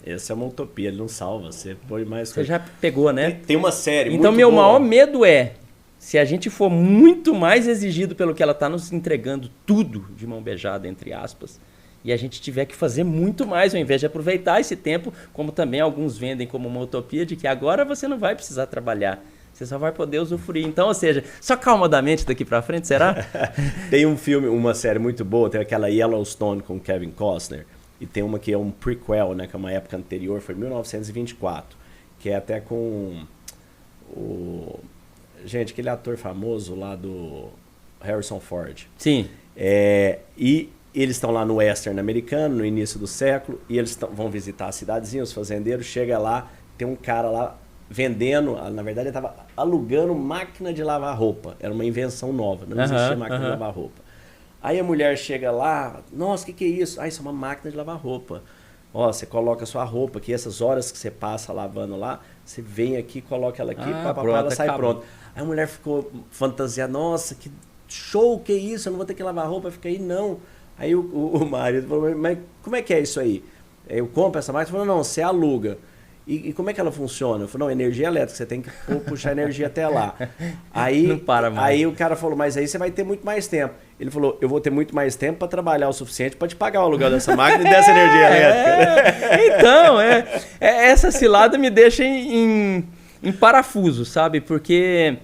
Speaker 2: Essa é uma utopia, ele não salva. Você põe mais...
Speaker 1: Você já pegou, né?
Speaker 2: Tem uma série
Speaker 1: então,
Speaker 2: muito
Speaker 1: meu
Speaker 2: boa.
Speaker 1: maior medo é, se a gente for muito mais exigido pelo que ela está nos entregando, tudo de mão beijada, entre aspas, e a gente tiver que fazer muito mais, ao invés de aproveitar esse tempo, como também alguns vendem como uma utopia, de que agora você não vai precisar trabalhar. Você só vai poder usufruir. Então, ou seja, só calmadamente daqui pra frente, será?
Speaker 2: Tem um filme, uma série muito boa, tem aquela Yellowstone com Kevin Costner, e tem uma que é um prequel, né, que é uma época anterior, foi 1924, que é até com o... Gente, aquele ator famoso lá do Harrison Ford.
Speaker 1: Sim.
Speaker 2: E eles estão lá no western americano, no início do século, e eles vão visitar a cidadezinha, os fazendeiros, chega lá, tem um cara lá vendendo, na verdade ele estava alugando máquina de lavar roupa. Era uma invenção nova, não existia máquina de lavar roupa. Aí a mulher chega lá, nossa, o que é isso? Ah, isso é uma máquina de lavar roupa. Ó, você coloca a sua roupa aqui, essas horas que você passa lavando lá, você vem aqui, coloca ela aqui, ela sai pronta. Aí a mulher ficou fantasiada, nossa, que show, que isso? Eu não vou ter que lavar roupa, fica aí, não. Aí o marido falou, mas como é que é isso aí? Eu compro essa máquina? Ele falou, não, você aluga. E como é que ela funciona? Eu falei, não, energia elétrica, você tem que puxar energia até lá. Aí,
Speaker 1: não para mais.
Speaker 2: Aí o cara falou, mas aí você vai ter muito mais tempo. Ele falou, eu vou ter muito mais tempo para trabalhar o suficiente para te pagar o aluguel dessa máquina e dessa energia elétrica.
Speaker 1: Então, essa cilada me deixa em parafuso, sabe? Porque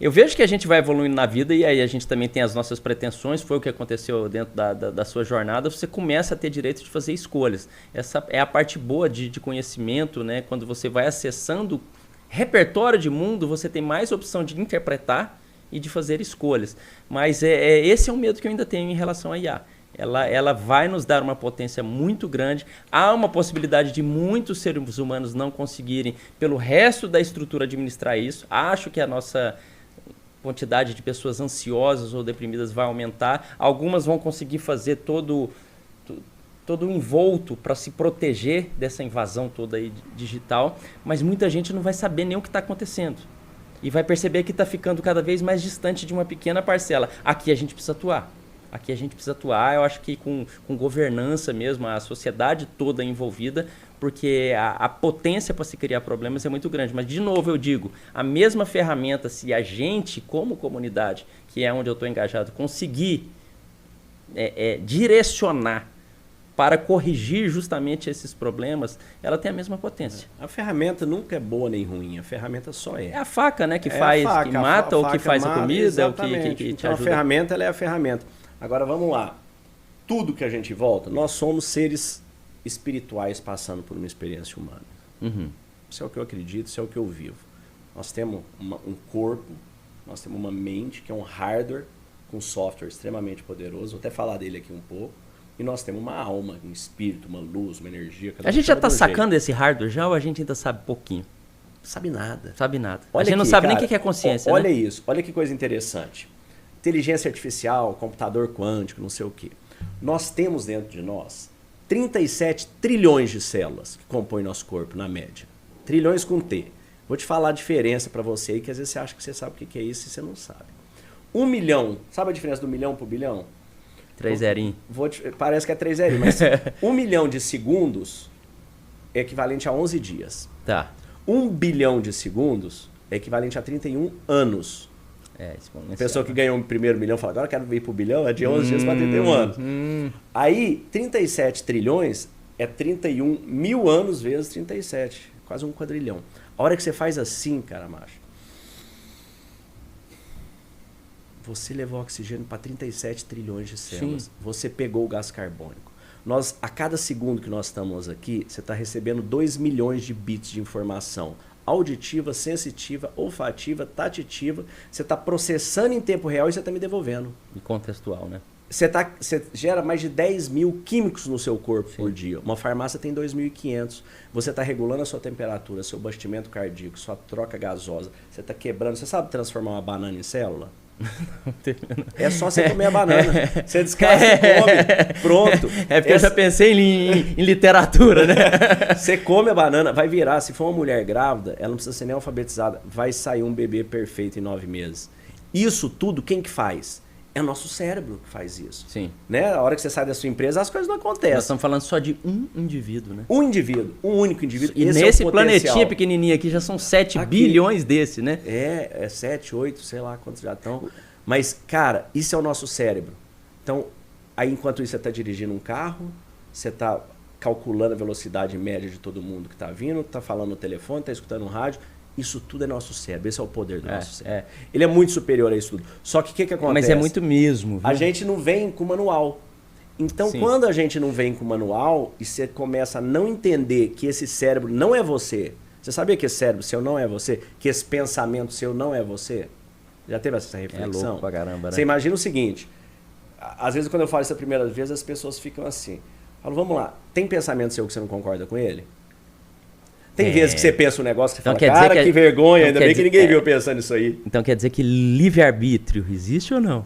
Speaker 1: eu vejo que a gente vai evoluindo na vida e aí a gente também tem as nossas pretensões, foi o que aconteceu dentro da sua jornada, você começa a ter direito de fazer escolhas. Essa é a parte boa de conhecimento, né? Quando você vai acessando repertório de mundo, você tem mais opção de interpretar e de fazer escolhas. Mas esse é um medo que eu ainda tenho em relação à IA. Ela vai nos dar uma potência muito grande. Há uma possibilidade de muitos seres humanos não conseguirem, pelo resto da estrutura, administrar isso. Acho que a nossa quantidade de pessoas ansiosas ou deprimidas vai aumentar. Algumas vão conseguir fazer todo o envolto para se proteger dessa invasão toda aí digital, mas muita gente não vai saber nem o que está acontecendo. E vai perceber que está ficando cada vez mais distante de uma pequena parcela. Aqui a gente precisa atuar. Aqui a gente precisa atuar, eu acho que com governança mesmo, a sociedade toda envolvida, porque a potência para se criar problemas é muito grande. Mas, de novo, eu digo, a mesma ferramenta, se a gente, como comunidade, que é onde eu estou engajado, conseguir direcionar para corrigir justamente esses problemas, ela tem a mesma potência.
Speaker 2: A ferramenta nunca é boa nem ruim, a ferramenta só é.
Speaker 1: É a faca, né, que faz, que mata, ou que faz a comida, ou que te
Speaker 2: então,
Speaker 1: ajuda.
Speaker 2: A ferramenta, ela é a ferramenta. Agora vamos lá. Tudo que a gente volta, nós somos seres espirituais passando por uma experiência humana. Isso é o que eu acredito, isso é o que eu vivo. Nós temos um corpo, nós temos uma mente, que é um hardware com software extremamente poderoso. Vou até falar dele aqui um pouco. E nós temos uma alma, um espírito, uma luz, uma energia.
Speaker 1: A gente já está sacando esse hardware já ou a gente ainda sabe pouquinho?
Speaker 2: Sabe nada.
Speaker 1: Sabe nada.
Speaker 2: Olha
Speaker 1: a gente
Speaker 2: aqui,
Speaker 1: não sabe
Speaker 2: cara,
Speaker 1: nem o que é consciência,
Speaker 2: olha
Speaker 1: né?
Speaker 2: isso, olha que coisa interessante. Inteligência artificial, computador quântico, não sei o quê. Nós temos dentro de nós 37 trilhões de células que compõem nosso corpo, na média. Trilhões com T. Vou te falar a diferença para você aí, que às vezes você acha que você sabe o que é isso e você não sabe. 1 milhão, sabe a diferença do milhão para o bilhão?
Speaker 1: 3 zerinhos.
Speaker 2: Parece que é 3 zerinhos, mas 1 milhão de segundos é equivalente a 11 dias.
Speaker 1: Tá.
Speaker 2: 1 bilhão de segundos é equivalente a 31 anos. A pessoa que ganhou o primeiro milhão fala, agora eu quero ir pro bilhão, é de 11 dias para 31 anos. Aí, 37 trilhões é 31 mil anos vezes 37. Quase um quadrilhão. A hora que você faz assim, cara, macho, você levou oxigênio para 37 trilhões de células. Sim. Você pegou o gás carbônico. A cada segundo que nós estamos aqui, você está recebendo 2 milhões de bits de informação. Auditiva, sensitiva, olfativa, tativa. Você está processando em tempo real e você está me devolvendo.
Speaker 1: E contextual, né?
Speaker 2: Você gera mais de 10 mil químicos no seu corpo por dia. Uma farmácia tem 2.500. Você está regulando a sua temperatura, seu batimento cardíaco, sua troca gasosa. Você está quebrando. Você sabe transformar uma banana em célula? É só você comer a banana. Você descasca e come. Pronto.
Speaker 1: É porque eu já pensei em literatura, né?
Speaker 2: Você come a banana, vai virar. Se for uma mulher grávida, ela não precisa ser nem alfabetizada. Vai sair um bebê perfeito em 9 meses. Isso tudo, quem que faz? É o nosso cérebro que faz isso.
Speaker 1: Sim.
Speaker 2: Né? A hora que você sai da sua empresa, as coisas não acontecem.
Speaker 1: Nós estamos falando só de um indivíduo, né?
Speaker 2: Um indivíduo, um único indivíduo.
Speaker 1: E
Speaker 2: esse
Speaker 1: nesse
Speaker 2: é o
Speaker 1: planetinha pequenininho aqui já são 7 bilhões desse, né?
Speaker 2: É 7, 8, sei lá quantos já estão. Mas, cara, isso é o nosso cérebro. Então, aí enquanto isso você está dirigindo um carro, você está calculando a velocidade média de todo mundo que está vindo, está falando no telefone, está escutando um rádio. Isso tudo é nosso cérebro. Esse é o poder do nosso cérebro. Ele é muito superior a isso tudo. Só que o que acontece?
Speaker 1: Mas é muito mesmo. Viu?
Speaker 2: A gente não vem com manual. Então, quando a gente não vem com manual e você começa a não entender que esse cérebro não é você. Você sabia que esse cérebro seu não é você? Que esse pensamento seu não é você? Já teve essa reflexão?
Speaker 1: É louco pra caramba, né?
Speaker 2: Você imagina o seguinte. Às vezes, quando eu falo isso a primeira vez, as pessoas ficam assim. Eu falo, vamos lá. Tem pensamento seu que você não concorda com ele? Tem vezes que você pensa um negócio que você
Speaker 1: então,
Speaker 2: fala, cara, que vergonha,
Speaker 1: então
Speaker 2: ainda bem que ninguém viu pensando nisso aí.
Speaker 1: Então quer dizer que livre-arbítrio existe ou não?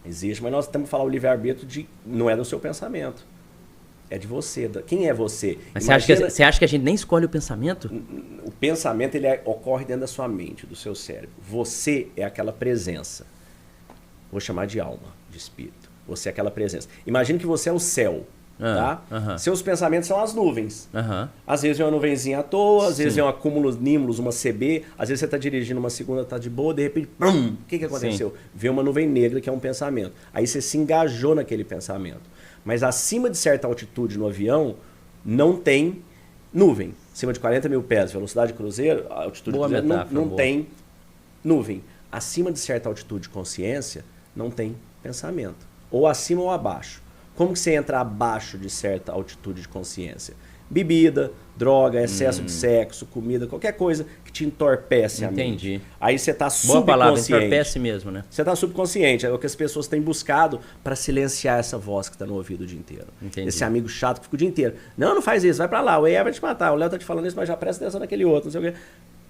Speaker 2: Existe, mas nós temos que falar o livre-arbítrio não é do seu pensamento. É de você. Quem é você?
Speaker 1: Mas você acha que a gente nem escolhe o pensamento?
Speaker 2: O pensamento ele ocorre dentro da sua mente, do seu cérebro. Você é aquela presença. Vou chamar de alma, de espírito. Você é aquela presença. Imagina que você é o céu. Tá? Seus pensamentos são as nuvens. Às vezes vem uma nuvenzinha à toa, às vezes vem um acúmulo nímulos, uma CB, às vezes você está dirigindo uma segunda, está de boa, de repente, pum, o que aconteceu? Vem uma nuvem negra que é um pensamento. Aí você se engajou naquele pensamento. Mas acima de certa altitude no avião, não tem nuvem. Acima de 40 mil pés, velocidade cruzeiro, altitude cruzeiro, não tem nuvem. Acima de certa altitude de consciência, não tem pensamento. Ou acima ou abaixo. Como que você entra abaixo de certa altitude de consciência? Bebida, droga, excesso de sexo, comida, qualquer coisa que te entorpece a mente.
Speaker 1: Entendi.
Speaker 2: Aí você está subconsciente.
Speaker 1: Boa palavra, entorpece mesmo, né?
Speaker 2: Você está subconsciente. É o que as pessoas têm buscado para silenciar essa voz que está no ouvido o dia inteiro.
Speaker 1: Entendi.
Speaker 2: Esse amigo chato que fica o dia inteiro. Não faz isso, vai para lá. O EA vai te matar. O Léo está te falando isso, mas já presta atenção naquele outro. Não sei o quê.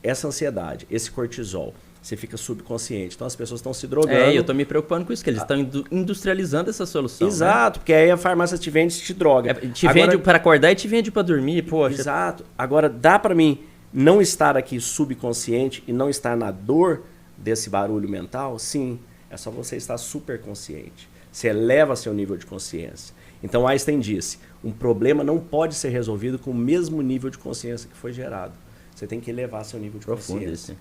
Speaker 2: Essa ansiedade, esse cortisol. Você fica subconsciente. Então as pessoas estão se drogando.
Speaker 1: Eu estou me preocupando com isso, que eles estão industrializando essa solução.
Speaker 2: Exato,
Speaker 1: né?
Speaker 2: Porque aí a farmácia te vende e te droga.
Speaker 1: Vende para acordar e te vende para dormir, poxa.
Speaker 2: Exato. Agora, dá para mim não estar aqui subconsciente e não estar na dor desse barulho mental? Sim. É só você estar super consciente. Você eleva seu nível de consciência. Então Einstein disse, um problema não pode ser resolvido com o mesmo nível de consciência que foi gerado. Você tem que elevar seu nível de consciência.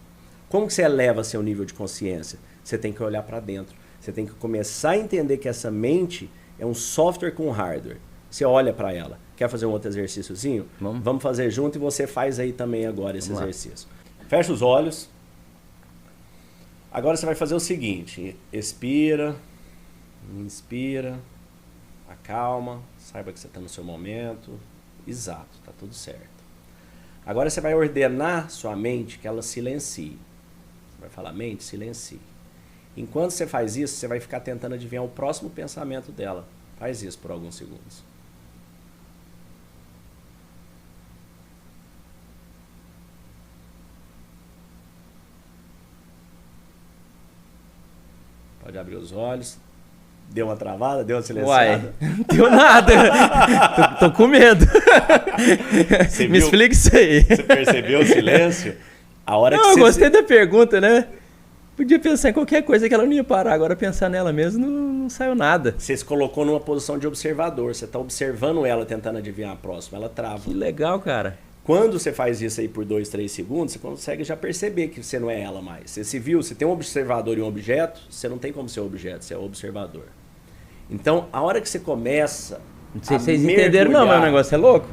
Speaker 2: Como que você eleva seu nível de consciência? Você tem que olhar para dentro. Você tem que começar a entender que essa mente é um software com hardware. Você olha para ela. Quer fazer um outro exercíciozinho? Vamos fazer junto e você faz aí também agora esse exercício. Fecha os olhos. Agora você vai fazer o seguinte. Expira. Inspira, acalma, saiba que você está no seu momento. Exato, tá tudo certo. Agora você vai ordenar sua mente que ela silencie. Você vai falar, mente, silencie. Enquanto você faz isso, você vai ficar tentando adivinhar o próximo pensamento dela. Faz isso por alguns segundos. Pode abrir os olhos. Deu uma travada? Deu uma silenciada?
Speaker 1: Uai, não deu nada. tô com medo. Me explica isso aí.
Speaker 2: Você percebeu o silêncio? A hora
Speaker 1: não,
Speaker 2: que
Speaker 1: eu gostei da pergunta, né? Podia pensar em qualquer coisa que ela não ia parar. Agora pensar nela mesmo não saiu nada.
Speaker 2: Você se colocou numa posição de observador. Você está observando ela tentando adivinhar a próxima. Ela trava.
Speaker 1: Que legal, cara.
Speaker 2: Quando você faz isso aí por 2, 3 segundos, você consegue já perceber que você não é ela mais. Você se viu, você tem um observador e um objeto, você não tem como ser objeto, você é o observador. Então, a hora que você começa
Speaker 1: não sei se vocês entenderam não, mas o negócio é louco.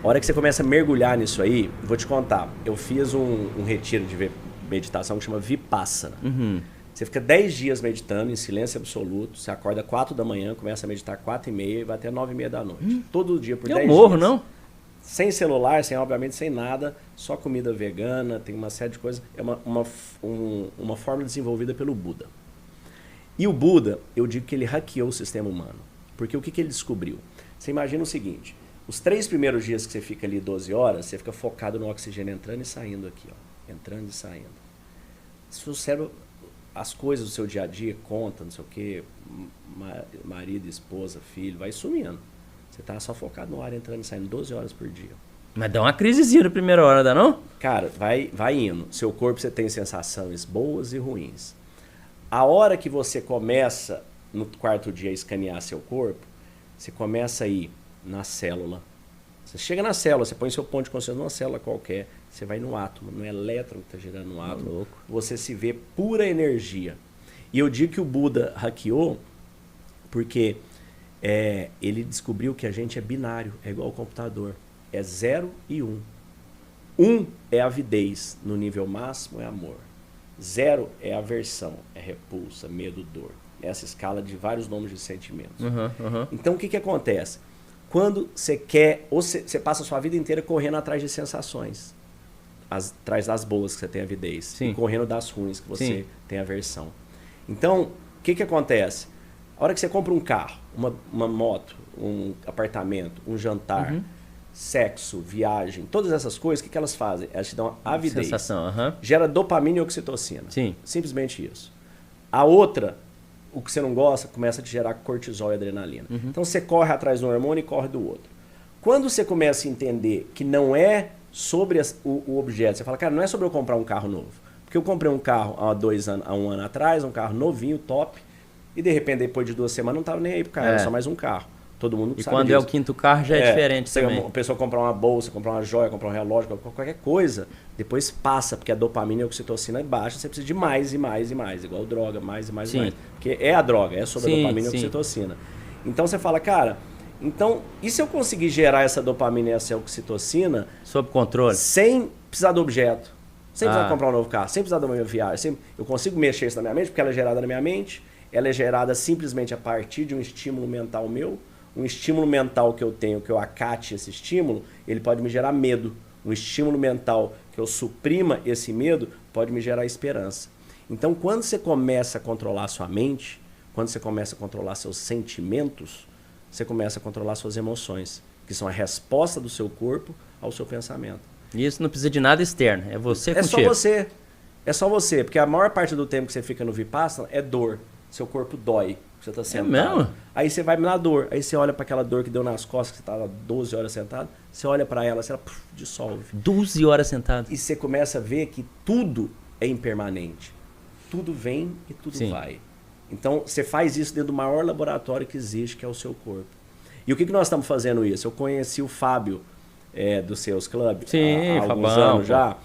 Speaker 2: A hora que você começa a mergulhar nisso aí, vou te contar. Eu fiz um retiro de meditação que chama Vipassana.
Speaker 1: Uhum.
Speaker 2: Você fica 10 dias meditando em silêncio absoluto, você acorda 4 da manhã, começa a meditar 4h30 e vai até 9h30 da noite. Todo dia por 10 dias.
Speaker 1: Eu morro, não?
Speaker 2: Sem celular, obviamente sem nada, só comida vegana, tem uma série de coisas. É uma forma desenvolvida pelo Buda. E o Buda, eu digo que ele hackeou o sistema humano. Porque o que ele descobriu? Você imagina o seguinte, os 3 primeiros dias que você fica ali 12 horas, você fica focado no oxigênio entrando e saindo aqui, ó, entrando e saindo. Seu cérebro, as coisas do seu dia a dia, conta, não sei o quê, marido, esposa, filho, vai sumindo. Você tá só focado no ar entrando e saindo 12 horas por dia.
Speaker 1: Mas dá uma crisezinha na primeira hora, dá não?
Speaker 2: Cara, vai indo. Seu corpo, você tem sensações boas e ruins. A hora que você começa, no 4º dia, a escanear seu corpo, você começa a ir na célula. Você chega na célula, você põe seu ponto de consciência numa célula qualquer, você vai no átomo, no elétron que está gerando no átomo.
Speaker 1: Louco.
Speaker 2: Você se vê pura energia. E eu digo que o Buda hackeou porque ele descobriu que a gente é binário, é igual ao computador. É 0 e 1. 1 é avidez, no nível máximo é amor. 0 é aversão, é repulsa, medo, dor. Essa escala de vários nomes de sentimentos. Então o que acontece? Quando você quer, ou você passa a sua vida inteira correndo atrás de sensações. Atrás das boas que você tem avidez.
Speaker 1: Sim.
Speaker 2: E correndo das ruins que você
Speaker 1: Sim.
Speaker 2: tem aversão. Então, o que acontece? A hora que você compra um carro, uma moto, um apartamento, um jantar, sexo, viagem, todas essas coisas, o que elas fazem? Elas te dão avidez.
Speaker 1: Sensação,
Speaker 2: Gera dopamina e oxitocina.
Speaker 1: Sim.
Speaker 2: Simplesmente isso. A outra, o que você não gosta, começa a te gerar cortisol e adrenalina. Então você corre atrás de um hormônio e corre do outro. Quando você começa a entender que não é sobre o objeto, você fala, cara, não é sobre eu comprar um carro novo. Porque eu comprei um carro há um ano atrás, um carro novinho, top, e de repente, depois de 2 semanas, não estava nem aí pro carro, era só mais um carro. Todo mundo
Speaker 1: e
Speaker 2: sabe
Speaker 1: quando
Speaker 2: disso.
Speaker 1: é o 5º carro já é diferente também.
Speaker 2: A pessoa comprar uma bolsa, comprar uma joia, comprar um relógio, qualquer coisa, depois passa, porque a dopamina e a oxitocina é baixa, você precisa de mais e mais e mais, igual droga, mais e mais e mais. Porque é a droga, é sobre a dopamina e a oxitocina. Então você fala, cara, então, e se eu conseguir gerar essa dopamina e essa oxitocina...
Speaker 1: Sob controle.
Speaker 2: Sem precisar do objeto, sem precisar comprar um novo carro, sem precisar de uma viagem, eu consigo mexer isso na minha mente, porque ela é gerada na minha mente, ela é gerada simplesmente a partir de um estímulo mental meu. Um estímulo mental que eu tenho, que eu acate esse estímulo, ele pode me gerar medo. Um estímulo mental que eu suprima esse medo, pode me gerar esperança. Então, quando você começa a controlar a sua mente, quando você começa a controlar seus sentimentos, você começa a controlar suas emoções, que são a resposta do seu corpo ao seu pensamento.
Speaker 1: E isso não precisa de nada externo, é você contigo.
Speaker 2: É só você. É só você, porque a maior parte do tempo que você fica no Vipassana é dor. Seu corpo dói, você está sentado.
Speaker 1: É mesmo?
Speaker 2: Aí você vai na dor, aí você olha para aquela dor que deu nas costas, que você estava 12 horas sentado, você olha para ela, ela dissolve.
Speaker 1: 12 horas sentado.
Speaker 2: E você começa a ver que tudo é impermanente. Tudo vem e tudo vai. Então, você faz isso dentro do maior laboratório que existe, que é o seu corpo. E o que nós estamos fazendo isso? Eu conheci o Fábio do Sales Club há alguns anos já,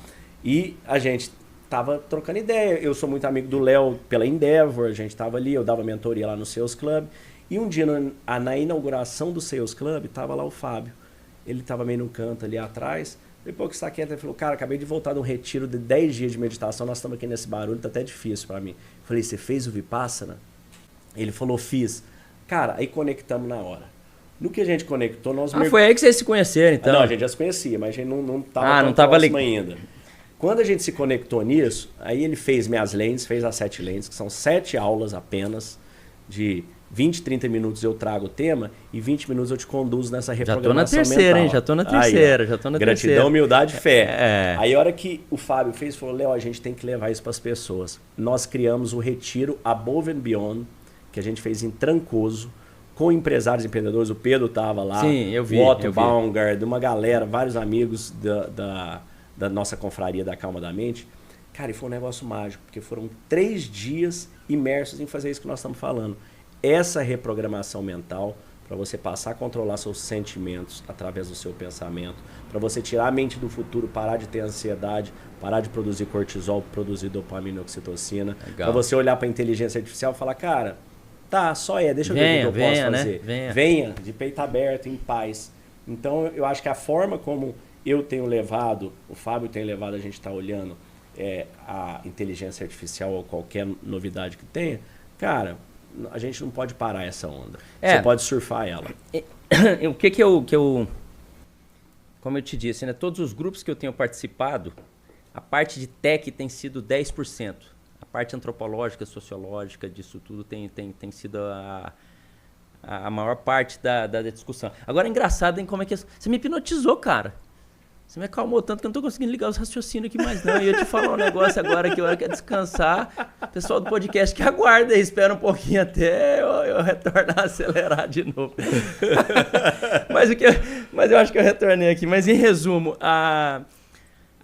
Speaker 2: e a gente tava trocando ideia. Eu sou muito amigo do Léo pela Endeavor, a gente tava ali, eu dava mentoria lá no Sales Club. E um dia, na inauguração do Sales Club, tava lá o Fábio. Ele tava meio no canto ali atrás. Depois que está quieto, ele falou, cara, acabei de voltar de um retiro de 10 dias de meditação, nós estamos aqui nesse barulho, tá até difícil para mim. Eu falei, você fez o Vipassana? Ele falou, fiz. Cara, aí conectamos na hora. No que a gente conectou, nós...
Speaker 1: Foi aí que vocês se conheceram, então?
Speaker 2: Não, a gente já se conhecia, mas a gente não tava próximo ainda. Quando a gente se conectou nisso, aí ele fez minhas lentes, fez as 7 lentes, que são 7 aulas apenas, de 20, 30 minutos eu trago o tema e 20 minutos eu te conduzo nessa reprogramação mental.
Speaker 1: Já tô na terceira, hein? Já tô na terceira.
Speaker 2: Gratidão, humildade e fé. Aí a hora que o Fábio fez, falou, Léo, a gente tem que levar isso para as pessoas. Nós criamos o retiro Above and Beyond, que a gente fez em Trancoso, com empresários e empreendedores. O Pedro estava lá.
Speaker 1: Sim, eu vi.
Speaker 2: O Otto Baumgart, uma galera, vários amigos da nossa confraria da Calma da Mente. Cara, e foi um negócio mágico, porque foram 3 dias imersos em fazer isso que nós estamos falando. Essa reprogramação mental, para você passar a controlar seus sentimentos através do seu pensamento, para você tirar a mente do futuro, parar de ter ansiedade, parar de produzir cortisol, produzir dopamina e oxitocina, para você olhar para a inteligência artificial e falar, cara, tá, só deixa eu ver o que eu posso fazer.
Speaker 1: Né?
Speaker 2: Venha, de peito aberto, em paz. Então, eu acho que a forma como eu tenho levado, o Fábio tem levado, a gente está olhando a inteligência artificial ou qualquer novidade que tenha, cara, a gente não pode parar essa onda. Você pode surfar ela.
Speaker 1: O que eu... Como eu te disse, né, todos os grupos que eu tenho participado, a parte de tech tem sido 10%. A parte antropológica, sociológica disso tudo tem sido a maior parte da discussão. Agora, é engraçado, hein, como é que... Você me hipnotizou, cara. Você me acalmou tanto que eu não tô conseguindo ligar os raciocínios aqui mais não. E eu te falar um negócio agora que eu quero descansar. O pessoal do podcast que aguarda aí, espera um pouquinho até eu retornar a acelerar de novo. Mas eu acho que eu retornei aqui. Mas em resumo, a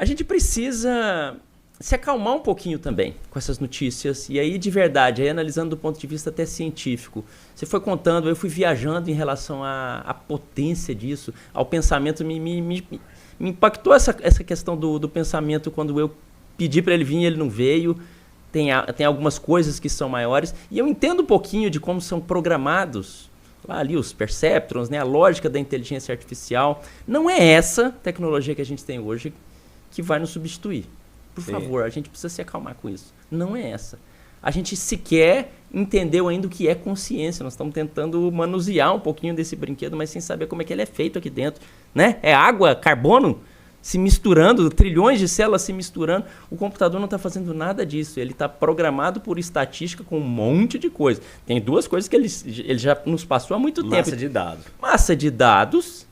Speaker 1: gente precisa se acalmar um pouquinho também com essas notícias. E aí, de verdade, aí analisando do ponto de vista até científico. Você foi contando, eu fui viajando em relação à potência disso, ao pensamento, me impactou essa questão do pensamento quando eu pedi para ele vir e ele não veio. Tem algumas coisas que são maiores. E eu entendo um pouquinho de como são programados lá ali os perceptrons, né, a lógica da inteligência artificial. Não é essa tecnologia que a gente tem hoje que vai nos substituir. Por favor, a gente precisa se acalmar com isso. Não é essa. A gente sequer entendeu ainda o que é consciência. Nós estamos tentando manusear um pouquinho desse brinquedo, mas sem saber como é que ele é feito aqui dentro. Né? É água, carbono se misturando, trilhões de células se misturando. O computador não está fazendo nada disso. Ele está programado por estatística com um monte de coisa. Tem 2 coisas que ele já nos passou há muito tempo.
Speaker 2: Massa de dados.
Speaker 1: Massa de dados,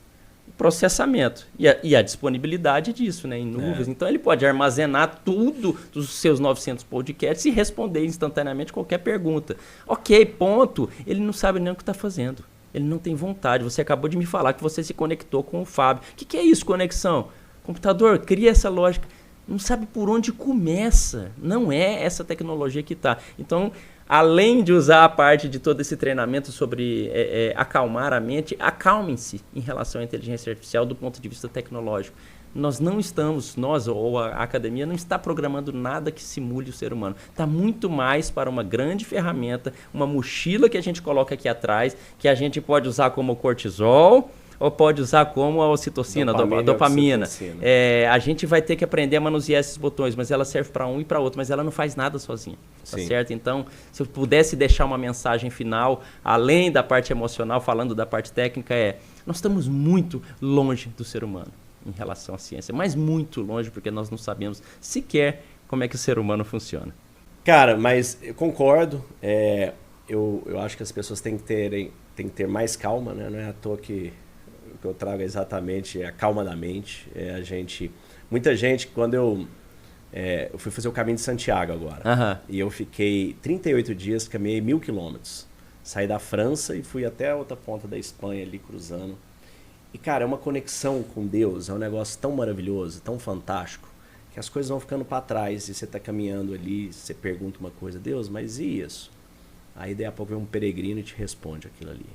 Speaker 1: processamento. E a disponibilidade disso, né, em nuvens. Então ele pode armazenar tudo dos seus 900 podcasts e responder instantaneamente qualquer pergunta. Ok, ponto. Ele não sabe nem o que está fazendo. Ele não tem vontade. Você acabou de me falar que você se conectou com o Fábio. O que é isso, conexão? Computador, cria essa lógica. Não sabe por onde começa. Não é essa tecnologia que está. Então, além de usar a parte de todo esse treinamento sobre acalmar a mente, acalmem-se em relação à inteligência artificial do ponto de vista tecnológico. Nós ou a academia não está programando nada que simule o ser humano. Está muito mais para uma grande ferramenta, uma mochila que a gente coloca aqui atrás, que a gente pode usar como cortisol, ou pode usar como a ocitocina, a dopamina. A gente vai ter que aprender a manusear esses botões, mas ela serve para um e para outro, mas ela não faz nada sozinha, tá certo? Então, se eu pudesse deixar uma mensagem final, além da parte emocional, falando da parte técnica, nós estamos muito longe do ser humano em relação à ciência, mas muito longe, porque nós não sabemos sequer como é que o ser humano funciona.
Speaker 2: Cara, mas eu concordo, eu acho que as pessoas têm que ter mais calma, né? Não é à toa que eu trago exatamente a calma da mente. Muita gente, quando eu fui fazer o caminho de Santiago agora, e eu fiquei 38 dias, caminhei 1.000 quilômetros. Saí da França e fui até a outra ponta da Espanha ali, cruzando. E, cara, é uma conexão com Deus, é um negócio tão maravilhoso, tão fantástico, que as coisas vão ficando para trás, e você está caminhando ali, você pergunta uma coisa, Deus, mas e isso? Aí, daí a pouco vem um peregrino e te responde aquilo ali.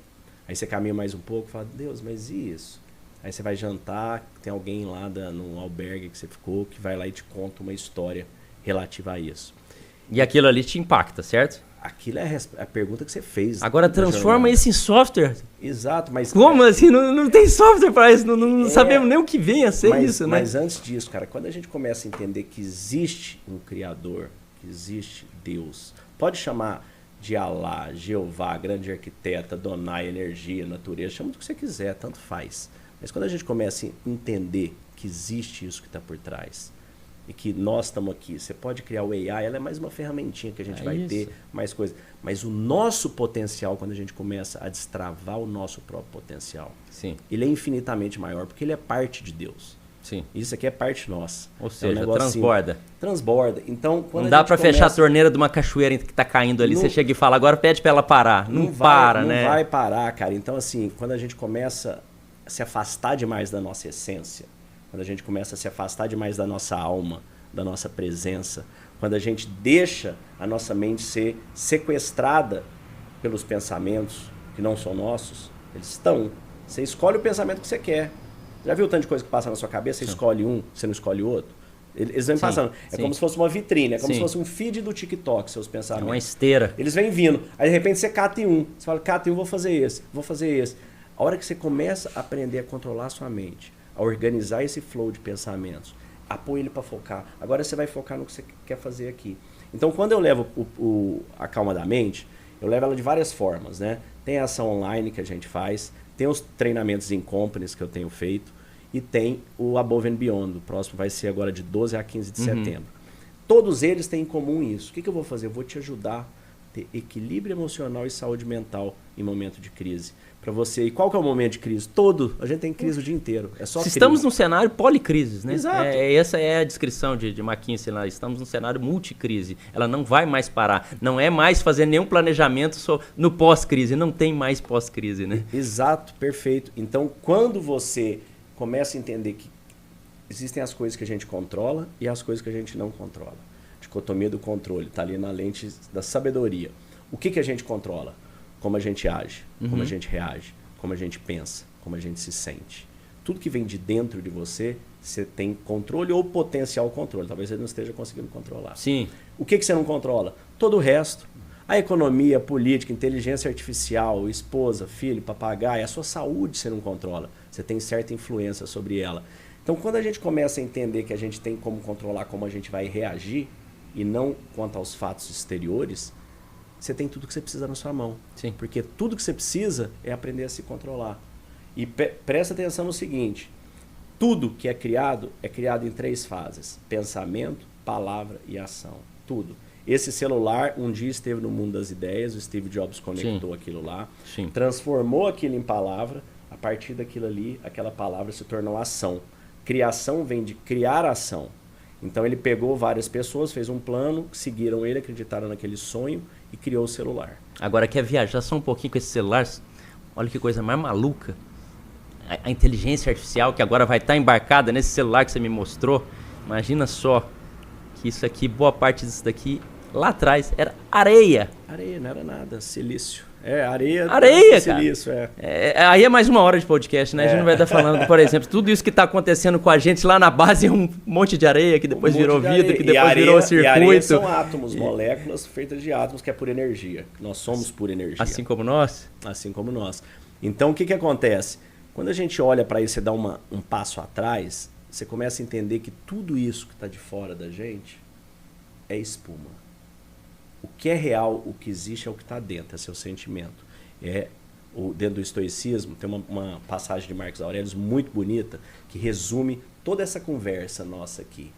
Speaker 2: Aí você caminha mais um pouco e fala, Deus, mas e isso? Aí você vai jantar, tem alguém lá no albergue que você ficou, que vai lá e te conta uma história relativa a isso.
Speaker 1: E aquilo ali te impacta, certo?
Speaker 2: Aquilo é a pergunta que você fez.
Speaker 1: Agora transforma isso em software.
Speaker 2: Exato, mas...
Speaker 1: Como assim? Não tem software para isso, não sabemos nem o que vem a ser isso, né?
Speaker 2: Mas antes disso, cara, quando a gente começa a entender que existe um Criador, que existe Deus, pode chamar de Alá, Jeová, grande arquiteta, Donai, energia, natureza, chama do que você quiser, tanto faz. Mas quando a gente começa a entender que existe isso que está por trás e que nós estamos aqui, você pode criar o AI, ela é mais uma ferramentinha que a gente vai ter, mais coisas. Mas o nosso potencial, quando a gente começa a destravar o nosso próprio potencial,
Speaker 1: Sim.
Speaker 2: ele é infinitamente maior, porque ele é parte de Deus.
Speaker 1: Sim.
Speaker 2: Isso aqui é parte nossa.
Speaker 1: Ou seja,
Speaker 2: transborda. Transborda. Então, quando
Speaker 1: não dá para fechar a torneira de uma cachoeira que está caindo ali. Você chega e fala, agora pede para ela parar. Não para, né?
Speaker 2: Não vai parar, cara. Então, assim, quando a gente começa a se afastar demais da nossa essência, quando a gente começa a se afastar demais da nossa alma, da nossa presença, quando a gente deixa a nossa mente ser sequestrada pelos pensamentos que não são nossos, eles estão. Você escolhe o pensamento que você quer. Já viu o tanto de coisa que passa na sua cabeça? Você escolhe um, você não escolhe o outro? Eles vêm passando. É como se fosse uma vitrine, é como se fosse um feed do TikTok, seus pensamentos.
Speaker 1: É uma esteira.
Speaker 2: Eles vêm vindo. Aí, de repente, você cata em um. Você fala, cata em um, vou fazer esse, vou fazer esse. A hora que você começa a aprender a controlar a sua mente, a organizar esse flow de pensamentos, apoia ele para focar. Agora você vai focar no que você quer fazer aqui. Então, quando eu levo a calma da mente, eu levo ela de várias formas, né? Tem a ação online que a gente faz, tem os treinamentos em companies que eu tenho feito e tem o Above and Beyond. O próximo vai ser agora de 12 a 15 de setembro. Todos eles têm em comum isso. O que eu vou fazer? Eu vou te ajudar a ter equilíbrio emocional e saúde mental em momento de crise. Para você. E qual que é o momento de crise? Todo. A gente tem crise o dia inteiro. É só crise.
Speaker 1: Estamos num cenário policrises, né?
Speaker 2: Exato.
Speaker 1: Essa é a descrição de McKinsey lá. Estamos num cenário multicrise. Ela não vai mais parar. Não é mais fazer nenhum planejamento no pós-crise. Não tem mais pós-crise, né?
Speaker 2: Exato, perfeito. Então, quando você começa a entender que existem as coisas que a gente controla e as coisas que a gente não controla. A dicotomia do controle está ali na lente da sabedoria. O que a gente controla? Como a gente age, como a gente reage, como a gente pensa, como a gente se sente. Tudo que vem de dentro de você, você tem controle ou potencial controle. Talvez você não esteja conseguindo controlar.
Speaker 1: Sim.
Speaker 2: O que você não controla? Todo o resto. A economia, a política, inteligência artificial, esposa, filho, papagaio, a sua saúde você não controla. Você tem certa influência sobre ela. Então, quando a gente começa a entender que a gente tem como controlar como a gente vai reagir e não quanto aos fatos exteriores, você tem tudo que você precisa na sua mão.
Speaker 1: Sim.
Speaker 2: Porque tudo que você precisa é aprender a se controlar. E presta atenção no seguinte, tudo que é criado em 3 fases. Pensamento, palavra e ação. Tudo. Esse celular um dia esteve no mundo das ideias, o Steve Jobs conectou aquilo lá, transformou aquilo em palavra, a partir daquilo ali, aquela palavra se tornou ação. Criação vem de criar ação. Então ele pegou várias pessoas, fez um plano, seguiram ele, acreditaram naquele sonho e criou o celular.
Speaker 1: Agora quer viajar só um pouquinho com esse celular? Olha que coisa mais maluca. A inteligência artificial que agora vai estar embarcada nesse celular que você me mostrou. Imagina só que isso aqui, boa parte disso daqui, lá atrás, era areia.
Speaker 2: Areia, não era nada, silício. Areia,
Speaker 1: cara.
Speaker 2: Silício,
Speaker 1: aí é mais uma hora de podcast, né? A gente não vai estar falando, por exemplo, tudo isso que está acontecendo com a gente lá na base é um monte de areia, que depois virou vidro, que depois virou circuito.
Speaker 2: E areia são átomos, moléculas feitas de átomos, que é pura energia. Nós somos pura energia.
Speaker 1: Assim como nós?
Speaker 2: Assim como nós. Então, o que acontece? Quando a gente olha para isso e dá um passo atrás, você começa a entender que tudo isso que está de fora da gente é espuma. O que é real, o que existe é o que está dentro, é seu sentimento. Dentro do estoicismo, tem uma passagem de Marcos Aurelius muito bonita que resume toda essa conversa nossa aqui.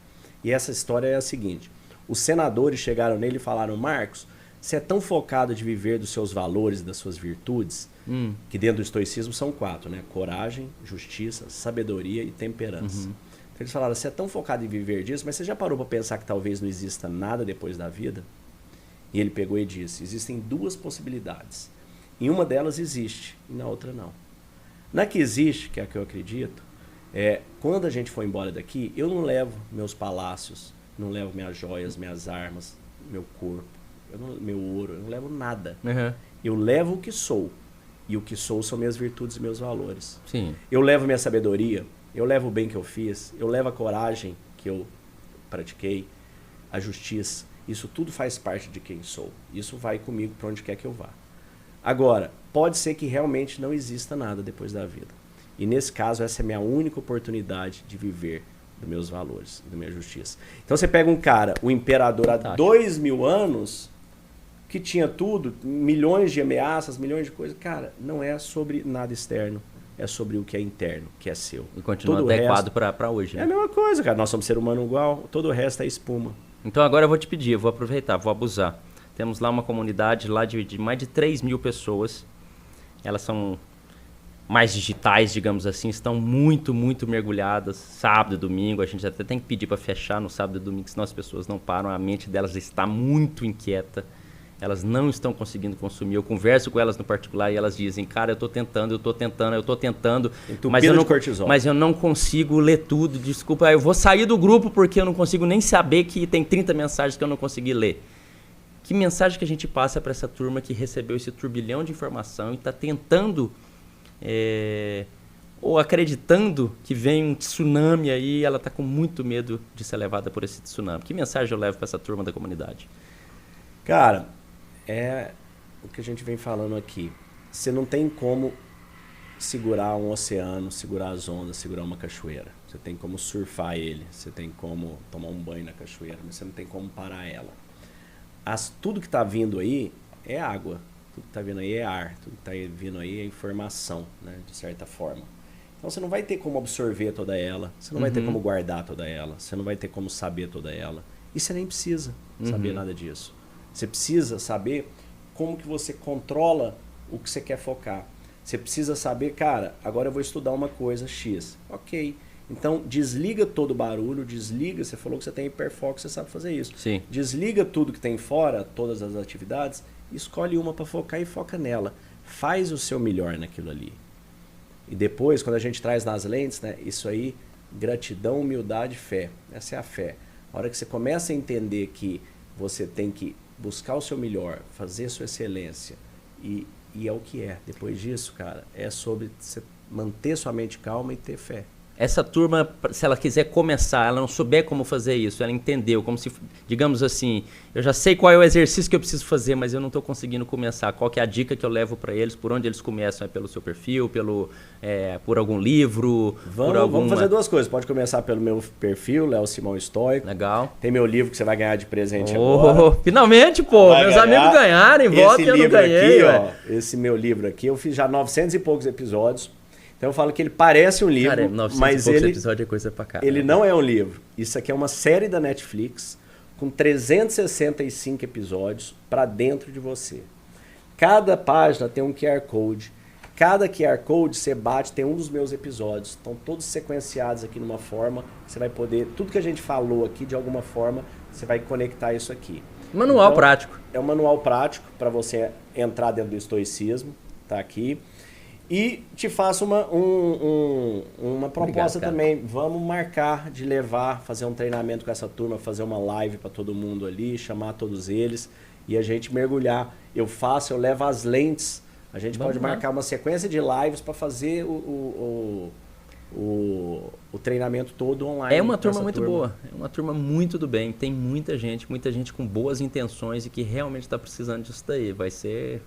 Speaker 2: E essa história é a seguinte: os senadores chegaram nele e falaram: Marcos, você é tão focado de viver dos seus valores, das suas virtudes, que dentro do estoicismo são 4, né? Coragem, justiça, sabedoria e temperança. Então eles falaram: você é tão focado em viver disso, mas você já parou para pensar que talvez não exista nada depois da vida? E ele pegou e disse: existem 2 possibilidades. Em uma delas existe, e na outra não. Na que existe, que é a que eu acredito, quando a gente for embora daqui, eu não levo meus palácios, não levo minhas joias, minhas armas, meu corpo, meu ouro, eu não levo nada. Eu levo o que sou. E o que sou são minhas virtudes e meus valores.
Speaker 1: Sim.
Speaker 2: Eu levo minha sabedoria, eu levo o bem que eu fiz, eu levo a coragem que eu pratiquei, a justiça. Isso tudo faz parte de quem sou. Isso vai comigo para onde quer que eu vá. Agora, pode ser que realmente não exista nada depois da vida. E nesse caso, essa é a minha única oportunidade de viver dos meus valores, da minha justiça. Então você pega um cara, o imperador há 2000 anos, que tinha tudo, milhões de ameaças, milhões de coisas. Cara, não é sobre nada externo, é sobre o que é interno, que é seu.
Speaker 1: E continua todo adequado para hoje. Né?
Speaker 2: É a mesma coisa, cara. Nós somos ser humano igual, todo o resto é espuma.
Speaker 1: Então agora eu vou te pedir, eu vou aproveitar, vou abusar. Temos lá uma comunidade lá de mais de 3 mil pessoas. Elas são mais digitais, digamos assim, estão muito, muito mergulhadas. Sábado e domingo, a gente até tem que pedir para fechar no sábado e domingo, senão as pessoas não param. A mente delas está muito inquieta. Elas não estão conseguindo consumir. Eu converso com elas no particular e elas dizem, cara, eu tô tentando, mas eu não consigo ler tudo. Desculpa, eu vou sair do grupo porque eu não consigo nem saber que tem 30 mensagens que eu não consegui ler. Que mensagem que a gente passa para essa turma que recebeu esse turbilhão de informação e está tentando, ou acreditando que vem um tsunami aí, ela está com muito medo de ser levada por esse tsunami. Que mensagem eu levo para essa turma da comunidade?
Speaker 2: Cara, é o que a gente vem falando aqui. Você não tem como segurar um oceano, segurar as ondas, segurar uma cachoeira. Você tem como surfar ele, você tem como tomar um banho na cachoeira, mas você não tem como parar ela. Tudo que está vindo aí é água, tudo que está vindo aí é ar, tudo que está vindo aí é informação, né, de certa forma. Então você não vai ter como absorver toda ela, você não vai ter como guardar toda ela, você não vai ter como saber toda ela. E você nem precisa saber nada disso. Você precisa saber como que você controla o que você quer focar. Você precisa saber, cara, agora eu vou estudar uma coisa X. Ok. Então, desliga todo o barulho, desliga, você falou que você tem hiperfoco, você sabe fazer isso.
Speaker 1: Sim.
Speaker 2: Desliga tudo que tem fora, todas as atividades, escolhe uma para focar e foca nela. Faz o seu melhor naquilo ali. E depois, quando a gente traz nas lentes, né, isso aí, gratidão, humildade, fé. Essa é a fé. A hora que você começa a entender que você tem que buscar o seu melhor, fazer sua excelência, e é o que é. Depois disso, cara, é sobre você manter sua mente calma e ter fé.
Speaker 1: Essa turma, se ela quiser começar, ela não souber como fazer isso, ela entendeu, como se, digamos assim, eu já sei qual é o exercício que eu preciso fazer, mas eu não estou conseguindo começar. Qual que é a dica que eu levo para eles, por onde eles começam? É pelo seu perfil, por algum livro?
Speaker 2: Vamos fazer duas coisas. Pode começar pelo meu perfil, Léo Simão Estoico.
Speaker 1: Legal.
Speaker 2: Tem meu livro que você vai ganhar de presente agora.
Speaker 1: Finalmente, pô! Meus amigos ganharem, votem, eu não ganhei.
Speaker 2: Esse meu livro aqui, eu fiz já 900 e poucos episódios. Então eu falo que ele parece um livro, cara, mas
Speaker 1: episódio é coisa pra cá.
Speaker 2: Ele não é um livro. Isso aqui é uma série da Netflix com 365 episódios para dentro de você. Cada página tem um QR Code. Cada QR Code você bate, tem um dos meus episódios. Estão todos sequenciados aqui numa forma. Você vai poder, tudo que a gente falou aqui, de alguma forma, você vai conectar isso aqui.
Speaker 1: Manual prático.
Speaker 2: É um manual prático para você entrar dentro do estoicismo. Tá aqui. E te faço uma proposta também. Vamos marcar de fazer um treinamento com essa turma, fazer uma live para todo mundo ali, chamar todos eles e a gente mergulhar. Eu levo as lentes. A gente pode marcar uma sequência de lives para fazer o treinamento todo online.
Speaker 1: É uma turma muito boa, é uma turma muito do bem. Tem muita gente com boas intenções e que realmente está precisando disso daí. Vai ser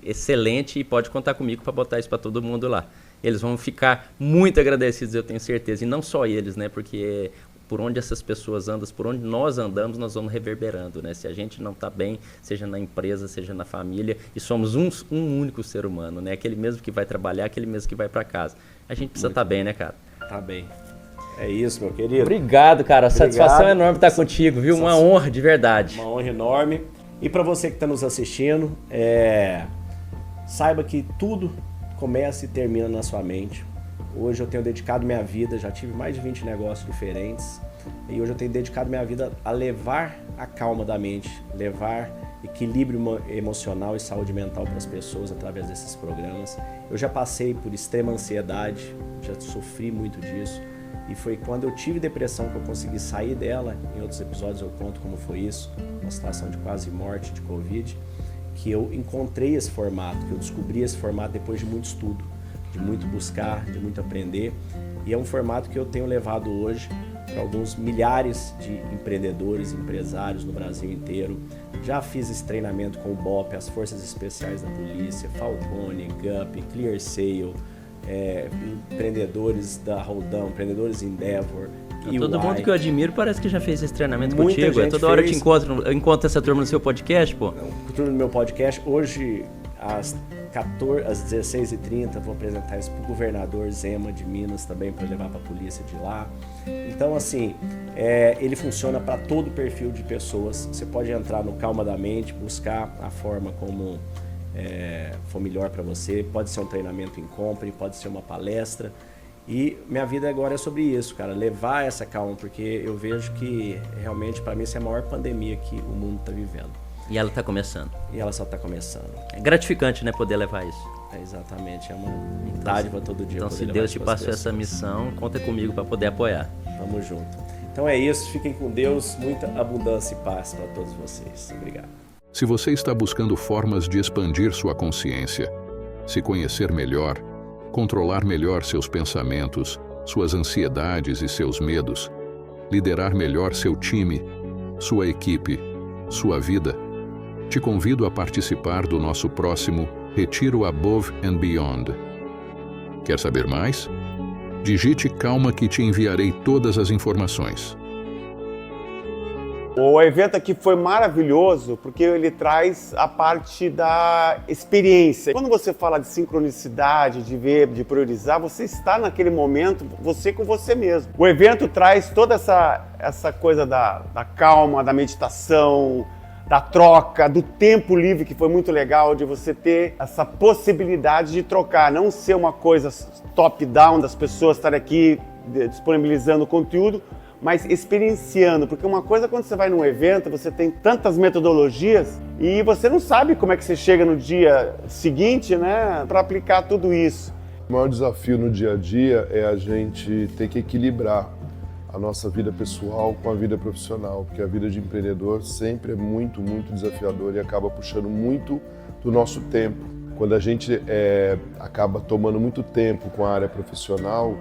Speaker 1: excelente e pode contar comigo para botar isso para todo mundo lá. Eles vão ficar muito agradecidos, eu tenho certeza. E não só eles, né? Porque por onde essas pessoas andam, por onde nós andamos, nós vamos reverberando, né? Se a gente não está bem, seja na empresa, seja na família, e somos um único ser humano, né? Aquele mesmo que vai trabalhar, aquele mesmo que vai para casa. A gente precisa estar bem, né, cara?
Speaker 2: Tá bem. É isso, meu querido.
Speaker 1: Obrigado, cara. A satisfação é enorme estar contigo, viu? Uma honra, de verdade.
Speaker 2: Uma honra enorme. E para você que está nos assistindo, saiba que tudo começa e termina na sua mente. Hoje eu tenho dedicado minha vida, já tive mais de 20 negócios diferentes, e hoje eu tenho dedicado minha vida a levar a calma da mente, levar equilíbrio emocional e saúde mental para as pessoas através desses programas. Eu já passei por extrema ansiedade, já sofri muito disso, e foi quando eu tive depressão que eu consegui sair dela. Em outros episódios eu conto como foi isso, uma situação de quase morte de Covid, que eu encontrei esse formato, que eu descobri esse formato depois de muito estudo, de muito buscar, de muito aprender, e é um formato que eu tenho levado hoje para alguns milhares de empreendedores, empresários no Brasil inteiro. Já fiz esse treinamento com o BOP, as Forças Especiais da Polícia, Falcone, GUP, ClearSale, empreendedores da Roldão, empreendedores Endeavor,
Speaker 1: Todo mundo que eu admiro parece que já fez esse treinamento
Speaker 2: Muita
Speaker 1: contigo.
Speaker 2: gente
Speaker 1: Toda hora
Speaker 2: fez.
Speaker 1: eu encontro essa turma no seu podcast, pô.
Speaker 2: O turno do meu podcast, hoje às 16h30, vou apresentar isso para o governador Zema de Minas também, para levar para a polícia de lá. Então, assim, ele funciona para todo perfil de pessoas. Você pode entrar no Calma da Mente, buscar a forma como for melhor para você. Pode ser um treinamento em compre, pode ser uma palestra. E minha vida agora é sobre isso, cara, levar essa calma, porque eu vejo que realmente para mim essa é a maior pandemia que o mundo está vivendo.
Speaker 1: E ela tá começando.
Speaker 2: E ela só está começando.
Speaker 1: É gratificante, né, poder levar isso.
Speaker 2: Exatamente, é uma dádiva todo dia.
Speaker 1: Então, se Deus te passou essa missão, conta comigo para poder apoiar.
Speaker 2: Tamo junto. Então é isso, fiquem com Deus, muita abundância e paz para todos vocês. Obrigado.
Speaker 3: Se você está buscando formas de expandir sua consciência, se conhecer melhor, controlar melhor seus pensamentos, suas ansiedades e seus medos, liderar melhor seu time, sua equipe, sua vida, te convido a participar do nosso próximo Retiro Above and Beyond. Quer saber mais? Digite Calma que te enviarei todas as informações.
Speaker 4: O evento aqui foi maravilhoso porque ele traz a parte da experiência. Quando você fala de sincronicidade, de ver, de priorizar, você está naquele momento, você com você mesmo. O evento traz toda essa coisa da calma, da meditação, da troca, do tempo livre, que foi muito legal, de você ter essa possibilidade de trocar, não ser uma coisa top-down, das pessoas estarem aqui disponibilizando conteúdo, mas experienciando, porque uma coisa é quando você vai num evento, você tem tantas metodologias e você não sabe como é que você chega no dia seguinte, né, para aplicar tudo isso.
Speaker 5: O maior desafio no dia a dia é a gente ter que equilibrar a nossa vida pessoal com a vida profissional, porque a vida de empreendedor sempre é muito, muito desafiadora e acaba puxando muito do nosso tempo. Quando a gente acaba tomando muito tempo com a área profissional,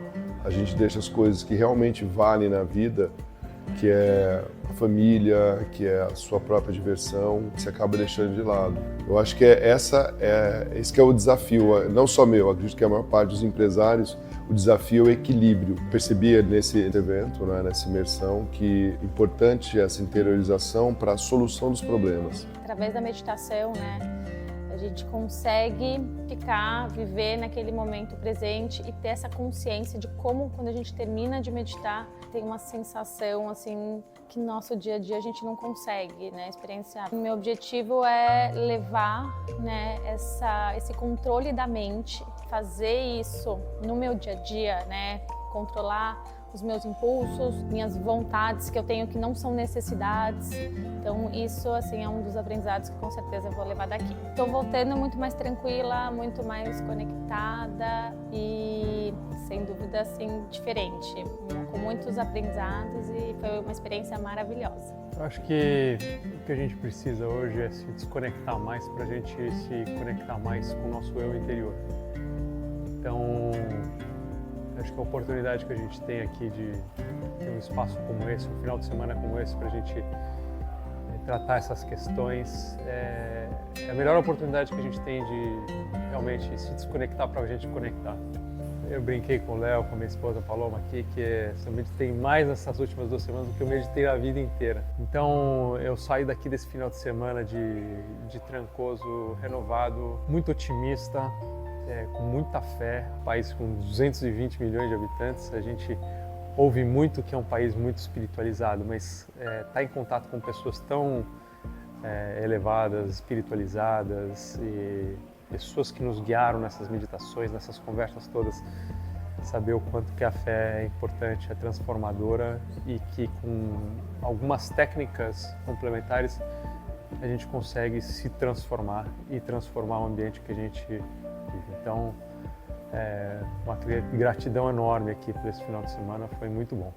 Speaker 5: a gente deixa as coisas que realmente valem na vida, que é a família, que é a sua própria diversão, que você acaba deixando de lado. Eu acho que esse que é o desafio, não só meu, acredito que a maior parte dos empresários, o desafio é o equilíbrio. Percebi nesse evento, né, nessa imersão, que é importante essa interiorização para a solução dos problemas.
Speaker 6: Através da meditação, né? A gente consegue viver naquele momento presente e ter essa consciência de como, quando a gente termina de meditar, tem uma sensação assim que no nosso dia a dia a gente não consegue, né, experienciar. O meu objetivo é levar, né, esse controle da mente, fazer isso no meu dia a dia, né, controlar os meus impulsos, minhas vontades que eu tenho que não são necessidades. Então isso assim é um dos aprendizados que com certeza eu vou levar daqui. Estou voltando muito mais tranquila, muito mais conectada e sem dúvida assim diferente, com muitos aprendizados e foi uma experiência maravilhosa.
Speaker 7: Eu acho que o que a gente precisa hoje é se desconectar mais para a gente se conectar mais com o nosso eu interior. Então, acho que a oportunidade que a gente tem aqui de ter um espaço como esse, um final de semana como esse, para a gente tratar essas questões, é a melhor oportunidade que a gente tem de realmente se desconectar para a gente conectar. Eu brinquei com o Léo, com a minha esposa Paloma aqui, que eu meditei mais nessas últimas 2 semanas do que eu meditei a vida inteira. Então eu saí daqui desse final de semana de Trancoso renovado, muito otimista, com muita fé, um país com 220 milhões de habitantes, a gente ouve muito que é um país muito espiritualizado, mas tá em contato com pessoas tão elevadas, espiritualizadas e pessoas que nos guiaram nessas meditações, nessas conversas todas, saber o quanto que a fé é importante, é transformadora e que com algumas técnicas complementares a gente consegue se transformar e transformar o ambiente que a gente vive. Então, uma gratidão enorme aqui por esse final de semana, foi muito bom.